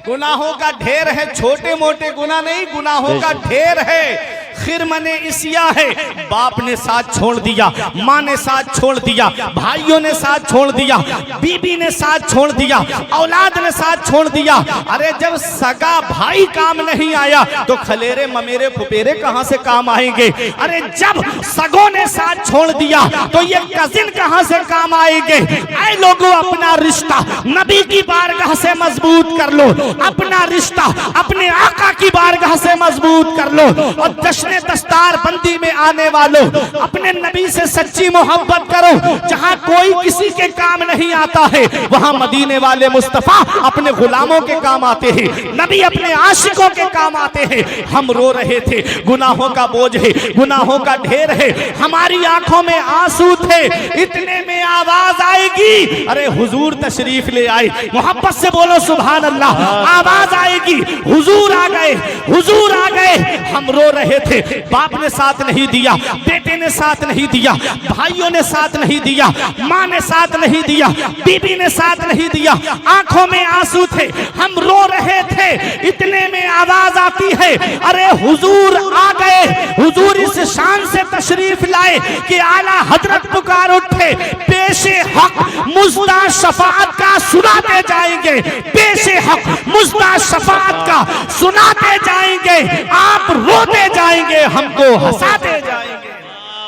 गुनाहों का ढेर है, छोटे मोटे गुनाह नहीं, गुनाहों का ढेर है। खिरमने इसिया है, बाप ने साथ छोड़ दिया, माँ ने साथ छोड़ दिया, भाइयों ने साथ छोड़ दिया, बीबी ने साथ छोड़ दिया, औलाद ने साथ छोड़ दिया। अरे जब सगा भाई काम नहीं आया तो खलेरे ममेरे फुपेरे कहां से काम आएंगे? अरे जब सगों ने साथ छोड़ दिया तो ये कजिन कहां से काम आएंगे? ऐ लोगों, अपना रिश्ता नबी की बारगाह से मजबूत कर लो, अपना रिश्ता अपने आका की बारगाह से मजबूत कर लो और जश्न दस्तार बंदी में आने वालों, अपने नबी से सच्ची मोहब्बत करो। जहां कोई किसी के काम नहीं आता है, वहां मदीने वाले मुस्तफा अपने गुलामों के काम आते हैं, नबी अपने आशिकों के काम आते हैं। हम रो रहे थे, गुनाहों का बोझ है, गुनाहों का ढेर है, हमारी आंखों में आंसू थे। इतने में आवाज आएगी, अरे हुजूर तशरीफ ले आए। मोहब्बत से बोलो सुभान अल्लाह। आवाज आएगी, हुजूर आ गए, हुजूर आ गए। हम रो रहे थे, बाप ने साथ नहीं दिया, बेटे ने साथ नहीं दिया, भाइयों ने साथ नहीं दिया, माँ ने साथ नहीं दिया, बीबी ने साथ नहीं दिया, आंखों में आंसू थे, हम रो रहे थे। इतने में आवाज आती है, अरे हुजूर आ गए। हुजूर इस शान से तशरीफ लाए कि आला हजरत पुकार उठे, पेशे हक मुज्दा शफाअत का सुनाते जाएंगे, पेशे हक मुज्दा शफाअत का सुनाते जाएंगे। आप रोते जाएंगे, हमको हंसाते जाएंगे।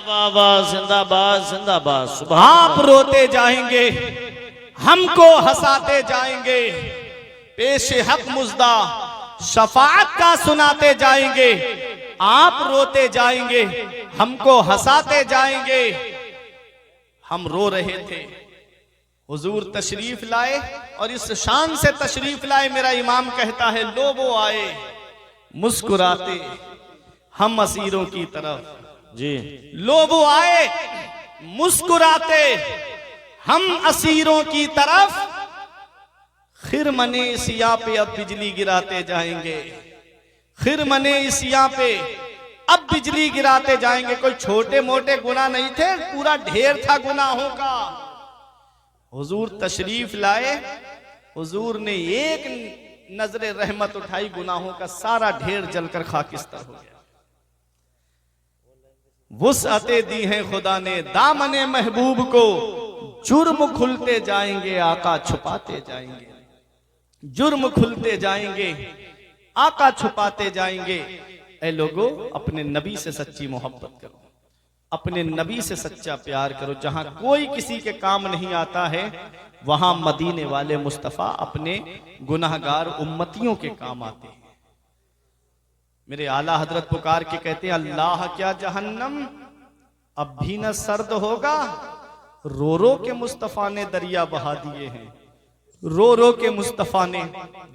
वाह वाह, जिंदाबाद जिंदाबाद। सुभान आप रोते जाएंगे, हमको हंसाते जाएंगे, पेशे हक मुज्दा शफाअत का सुनाते जाएंगे। आप रोते जाएंगे, हमको हंसाते जाएंगे। हम रो रहे थे, हुजूर तशरीफ लाए और इस शान से तशरीफ लाए। मेरा इमाम कहता है, लो वो आए मुस्कुराते हम असीरों की तरफ जी। लो वो आए मुस्कुराते हम असीरों की तरफ। खिरमने सिया पे अब बिजली गिराते जाएंगे, खिरमने सिया पे अब बिजली गिराते जाएंगे। कोई छोटे मोटे गुनाह नहीं थे, पूरा ढेर था गुनाहों का। हुजूर तशरीफ लाए, हुजूर ने एक नजरे रहमत उठाई, गुनाहों का सारा ढेर जलकर खाकिस्तर हो गया। वुसअते दी हैं खुदा ने दामने महबूब को, जुर्म खुलते जाएंगे आका छुपाते जाएंगे, जुर्म खुलते जाएंगे आका छुपाते जाएंगे। ऐ लोगों, अपने नबी से सच्ची मोहब्बत करो, अपने नबी से सच्चा प्यार करो। जहां कोई किसी के काम नहीं आता है, वहां मदीने वाले मुस्तफा अपने गुनाहगार उम्मतियों के काम आते हैं। मेरे आला हजरत पुकार के कहते हैं, अल्लाह क्या जहन्नम अब भी न सर्द होगा। रो रो के मुस्तफा ने दरिया बहा दिए हैं, रो रो के मुस्तफा ने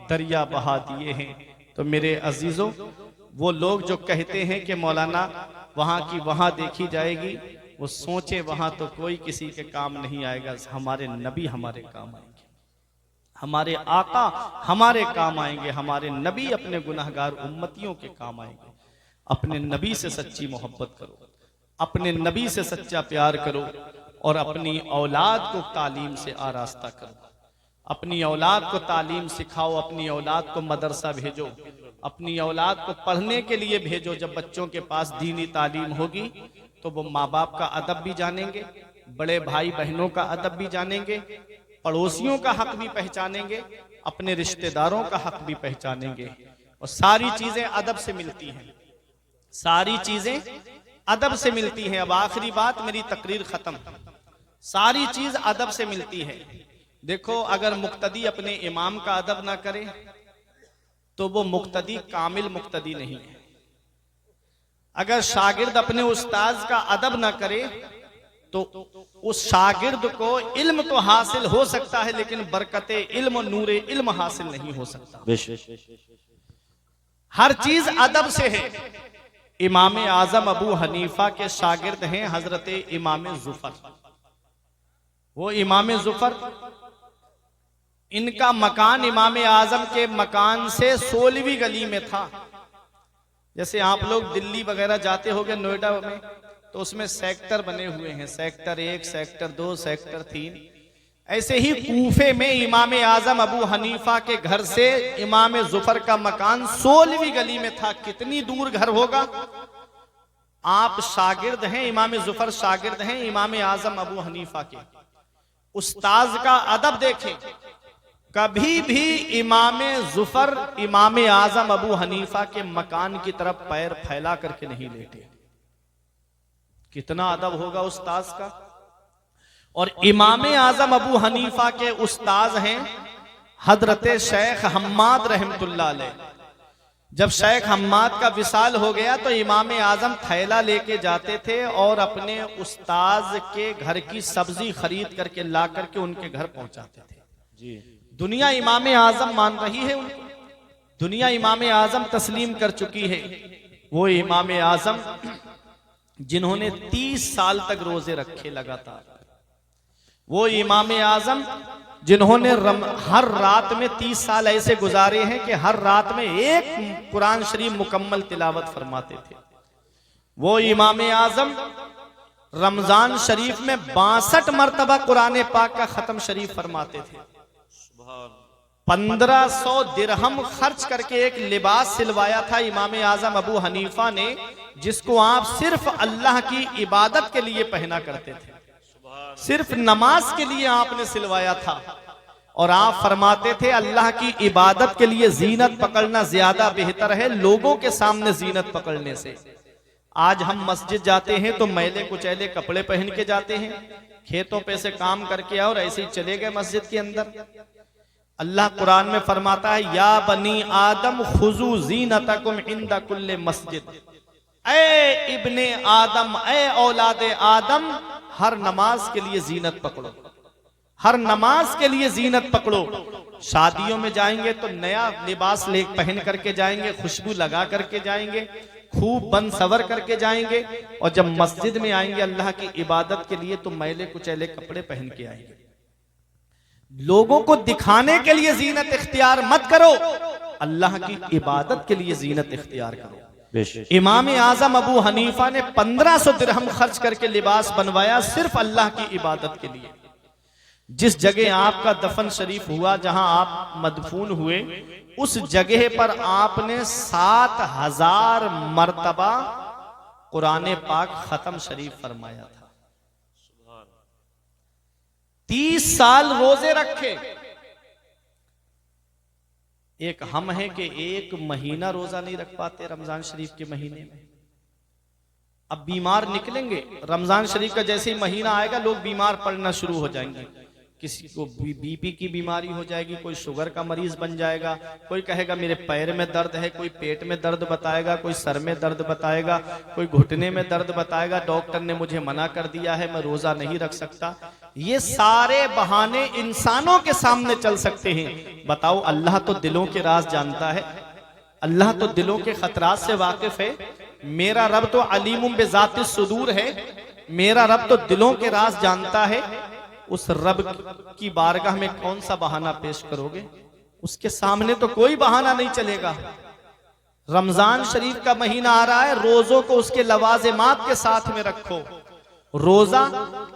दरिया बहा दिए हैं। तो मेरे अजीजों, वो लोग जो कहते हैं कि मौलाना वहां की वहां देखी जाएगी, वो सोचे वहां तो कोई किसी के काम नहीं आएगा। हमारे नबी हमारे काम आएंगे, हमारे आका हमारे काम आएंगे, हमारे नबी अपने गुनाहगार उम्मतियों के काम आएंगे। अपने नबी से सच्ची मोहब्बत करो, अपने नबी से सच्चा प्यार करो और अपनी औलाद को तालीम से आरास्ता करो। अपनी औलाद को तालीम सिखाओ, अपनी औलाद को मदरसा भेजो, अपनी औलाद को पढ़ने के लिए भेजो। जब बच्चों के पास दीनी तालीम होगी तो वो माँ बाप का अदब भी जानेंगे, बड़े भाई बहनों का अदब भी जानेंगे, पड़ोसियों का हक भी पहचानेंगे, अपने रिश्तेदारों का हक भी पहचानेंगे। और सारी चीजें अदब से मिलती हैं, सारी चीजें अदब से मिलती हैं। अब आखिरी बात, मेरी तकरीर खत्म। सारी चीज अदब से मिलती है। देखो, अगर मुक्तदी अपने इमाम का अदब ना करे तो वो मुक्तदी कामिल मुक्तदी नहीं है। अगर शागिर्द अपने उस्ताद का अदब ना करे तो उस शागिर्द को इल्म तो हासिल हो सकता है, लेकिन बरकते इल्म और नूरे इल्म हासिल नहीं हो सकता। हर चीज अदब से है। इमाम आजम अबू हनीफा के शागिर्द हैं हजरत इमाम जुफर। वो इमाम जुफर, इनका मकान इमाम आजम के मकान से 16वीं गली में था। जैसे आप लोग दिल्ली वगैरह जाते होंगे, नोएडा में, तो उसमें सेक्टर बने हुए हैं, सेक्टर 1, सेक्टर 2, सेक्टर 3। ऐसे ही कूफे में इमाम आजम अबू हनीफा के घर से इमाम जुफर का मकान 16वीं गली में था। कितनी दूर घर होगा। आप शागिर्द हैं, इमाम जुफर शागिर्द हैं इमाम आजम अबू हनीफा के। उस्ताज का अदब देखें, कभी भी इमाम जुफर इमाम आजम अबू हनीफा के मकान की तरफ पैर फैला करके नहीं लेटे। कितना अदब होगा उस्ताज का। और इमाम आजम अबू हनीफा के उस्ताज हैं हजरत शेख हम्माद रहमतुल्लाह अलैह। जब शेख हम्माद का विसाल हो गया तो इमाम आजम थैला लेके जाते थे और अपने उस्ताज के घर की सब्जी खरीद करके ला करके उनके घर पहुंचाते थे जी। दुनिया इमाम आजम मान रही है उनको, दुनिया इमाम आजम तस्लीम कर चुकी है। वो इमाम आजम जिन्होंने 30 साल तक रोजे रखे लगातार, वो इमाम आजम जिन्होंने हर रात में 30 साल ऐसे गुजारे हैं कि हर रात में एक कुरान शरीफ मुकम्मल तिलावत फरमाते थे। वो इमाम आजम रमजान शरीफ में 62 मरतबा कुरान पाक का खत्म शरीफ फरमाते थे। 1500 दिरहम खर्च करके एक लिबास सिलवाया था इमाम आजम अबू हनीफा ने, जिसको आप सिर्फ अल्लाह की इबादत के लिए पहना करते थे, सिर्फ नमाज के लिए आपने सिलवाया था। और आप फरमाते थे अल्लाह की इबादत के लिए जीनत पकड़ना ज्यादा बेहतर है लोगों के सामने जीनत पकड़ने से। आज हम मस्जिद जाते हैं तो मैले कुचैले कपड़े पहन के जाते हैं, खेतों पे से काम करके और ऐसे ही चले गए मस्जिद के अंदर। अल्लाह कुरान में फरमाता है या बनी आदम खुजू जीनतकुम इंदा कुल्ले मस्जिद, ए इब्ने आदम, ए औलादे आदम, हर नमाज के लिए जीनत पकड़ो, हर नमाज के लिए जीनत पकड़ो। शादियों में जाएंगे तो नया लिबास ले पहन करके जाएंगे, खुशबू लगा करके जाएंगे, खूब बन सवर करके जाएंगे, और जब मस्जिद में आएंगे अल्लाह की इबादत के लिए तो मैले कुचैले कपड़े पहन के आएंगे। लोगों को दिखाने के लिए जीनत इख्तियार मत करो, अल्लाह की इबादत के लिए जीनत इख्तियार करो। इमाम आजम अबू हनीफा ने 1500 दिरहम खर्च करके लिबास बनवाया सिर्फ अल्लाह की इबादत के लिए। जिस जगह आपका दफन शरीफ हुआ, जहां आप मदफून हुए, उस जगह पर आपने 7000 मरतबा कुरान पाक खत्म शरीफ फरमाया था। 30 साल रोजे रखे। एक हम है कि एक महीना रोजा नहीं रख पाते रमजान शरीफ के महीने में। अब बीमार निकलेंगे, रमजान शरीफ का जैसे ही महीना आएगा लोग बीमार पड़ना शुरू हो जाएंगे। किसी को बीपी की बीमारी हो जाएगी, कोई शुगर का मरीज बन जाएगा, कोई कहेगा मेरे पैर में दर्द है, कोई पेट में दर्द बताएगा, कोई सर में दर्द बताएगा, कोई घुटने में दर्द बताएगा, डॉक्टर ने मुझे मना कर दिया है, मैं रोजा नहीं रख सकता। ये सारे बहाने इंसानों के सामने चल सकते हैं। बताओ अल्लाह तो दिलों के राज जानता है, अल्लाह तो दिलों के खतरात से वाकिफ है। मेरा रब तो अलीमुम बिज़ाति सुदूर है, मेरा रब तो दिलों के राज जानता है। उस रब की बारगाह में कौन सा बहाना पेश करोगे? उसके सामने तो कोई बहाना नहीं चलेगा। रमजान शरीफ का महीना आ रहा है, रोजों को उसके लवाजिमात के साथ में रखो। रोजा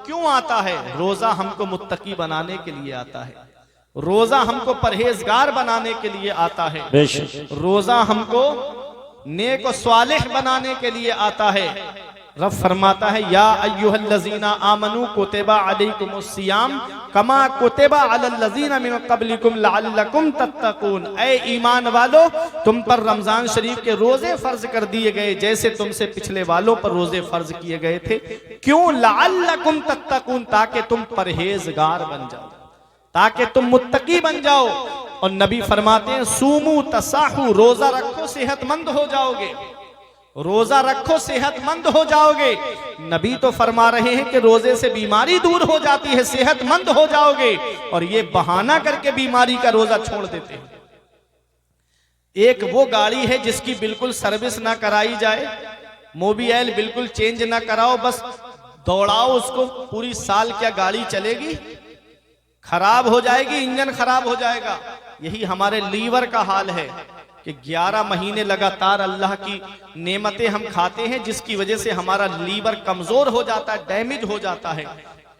क्यों आता है? रोजा हमको मुत्तकी बनाने के लिए आता है, रोजा हमको परहेजगार बनाने के लिए आता है, रोजा हमको नेक और स्वालिह बनाने के लिए आता है। रब फरमाता है या अय्युहल्लज़ीना आमनू कुतिबा अलैकुमुस्सियाम कमा कुतिबा अलल्लज़ीना मिन क़ब्लिकुम लअल्लकुम तत्तकून। ऐ ईमान वालो, तुम पर रमजान शरीफ के रोजे फर्ज कर दिए गए जैसे तुमसे पिछले वालों पर रोजे फर्ज किए गए थे। क्यों? लअल्लकुम तत्तकून, ताकि तुम परहेजगार बन जाओ, ताकि तुम मुत्तकी बन जाओ। और नबी फरमाते हैं सूमू तसाहू, रोजा रखो सेहतमंद हो जाओगे, रोजा रखो सेहतमंद हो जाओगे। नबी तो फरमा रहे हैं कि रोजे से बीमारी दूर हो जाती है, सेहतमंद हो जाओगे, और ये बहाना करके बीमारी का रोजा छोड़ देते हैं। एक वो गाड़ी है जिसकी बिल्कुल सर्विस ना कराई जाए, मोबिल बिल्कुल चेंज ना कराओ, बस दौड़ाओ उसको, पूरी साल क्या गाड़ी चलेगी? खराब हो जाएगी, इंजन खराब हो जाएगा। यही हमारे लीवर का हाल है कि 11 महीने लगातार अल्लाह की नेमतें हम खाते हैं, जिसकी वजह से हमारा लीवर कमजोर हो जाता है, डैमेज हो जाता है।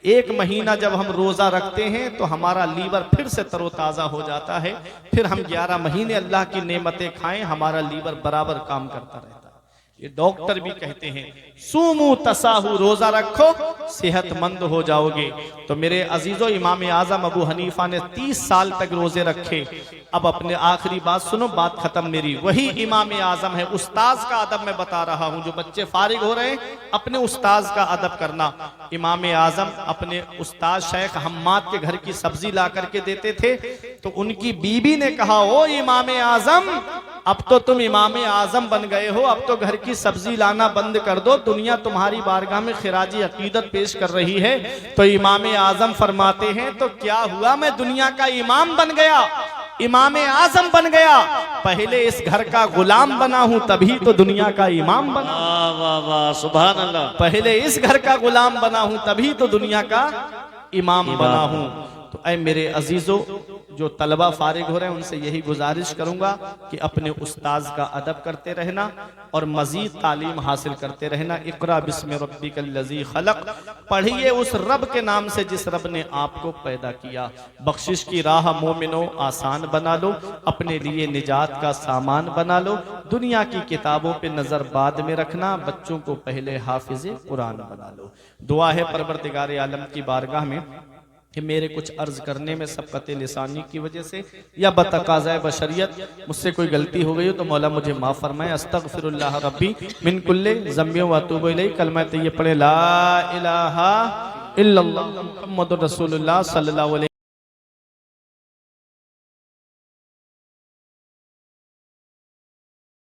एक महीना जब हम रोजा रखते हैं तो हमारा लीवर फिर से तरोताजा हो जाता है, फिर हम 11 महीने अल्लाह की नेमतें खाएं, हमारा लीवर बराबर काम करता रहता है। ये डॉक्टर भी कहते हैं सूमू तसाहू, रोजा रखो सेहतमंद हो जाओगे। तो मेरे अजीजों, इमाम आजम अबू हनीफा ने 30 साल तक रोजे रखे। अब अपने आखिरी बात सुनो, बात खत्म मेरी। वही इमाम आजम है। उस्ताज का अदब मैं बता रहा हूं, जो बच्चे फारिग हो रहे हैं अपने उस्ताज का अदब करना। इमाम आजम अपने उस्ताज शेख हम्माद के घर की सब्जी ला करके देते थे, तो उनकी बीबी ने कहा ओ इमाम आजम, अब तो तुम इमाम आजम बन गए हो, अब तो घर की सब्जी लाना बंद कर दो, दुनिया तुम्हारी बारगाह में खिराजी अकीदत पेश कर रही है। तो इमाम आजम फरमाते हैं, तो क्या हुआ, मैं दुनिया का इमाम बन गया, इमाम आजम बन गया, पहले इस घर का गुलाम बना हूं तभी तो दुनिया का इमाम बना। वाह वाह वाह, सुभान अल्लाह। पहले इस घर का गुलाम बना हूं तभी तो दुनिया का इमाम बना हूं। तो ऐ मेरे अजीजों, जो तलबा फारिग हो रहे हैं उनसे यही गुजारिश करूंगा कि अपने उस्ताज का अदब करते रहना और मजीद तालीम हासिल करते रहना। इक़रा बिस्मि रब्बिकल लज़ी खलक़, पढ़िए उस रब के नाम से जिस रब ने आपको पैदा किया। बख्शिश की राह मोमिनो आसान बना लो, अपने लिए निजात का सामान बना लो। दुनिया की किताबों पे नजर बाद में रखना, बच्चों को पहले हाफिज़ कुरान बना लो। दुआ है परवरदिगार आलम की बारगाह में कि मेरे कुछ अर्ज करने में सबकत लिसानी की वजह से या बतकाज़ाए बशरियत मुझसे कोई गलती हो गई हो तो मौला मुझे माफ़ फरमाए। अस्तगफिरुल्लाह रब्बी मिन कुल्ले ज़म्बि व अतूबु इलैहि। कलमा तय्यब पढ़े ला इलाहा इल्लल्लाह मुहम्मदुर रसूलुल्लाह सल्लल्लाहु अलैहि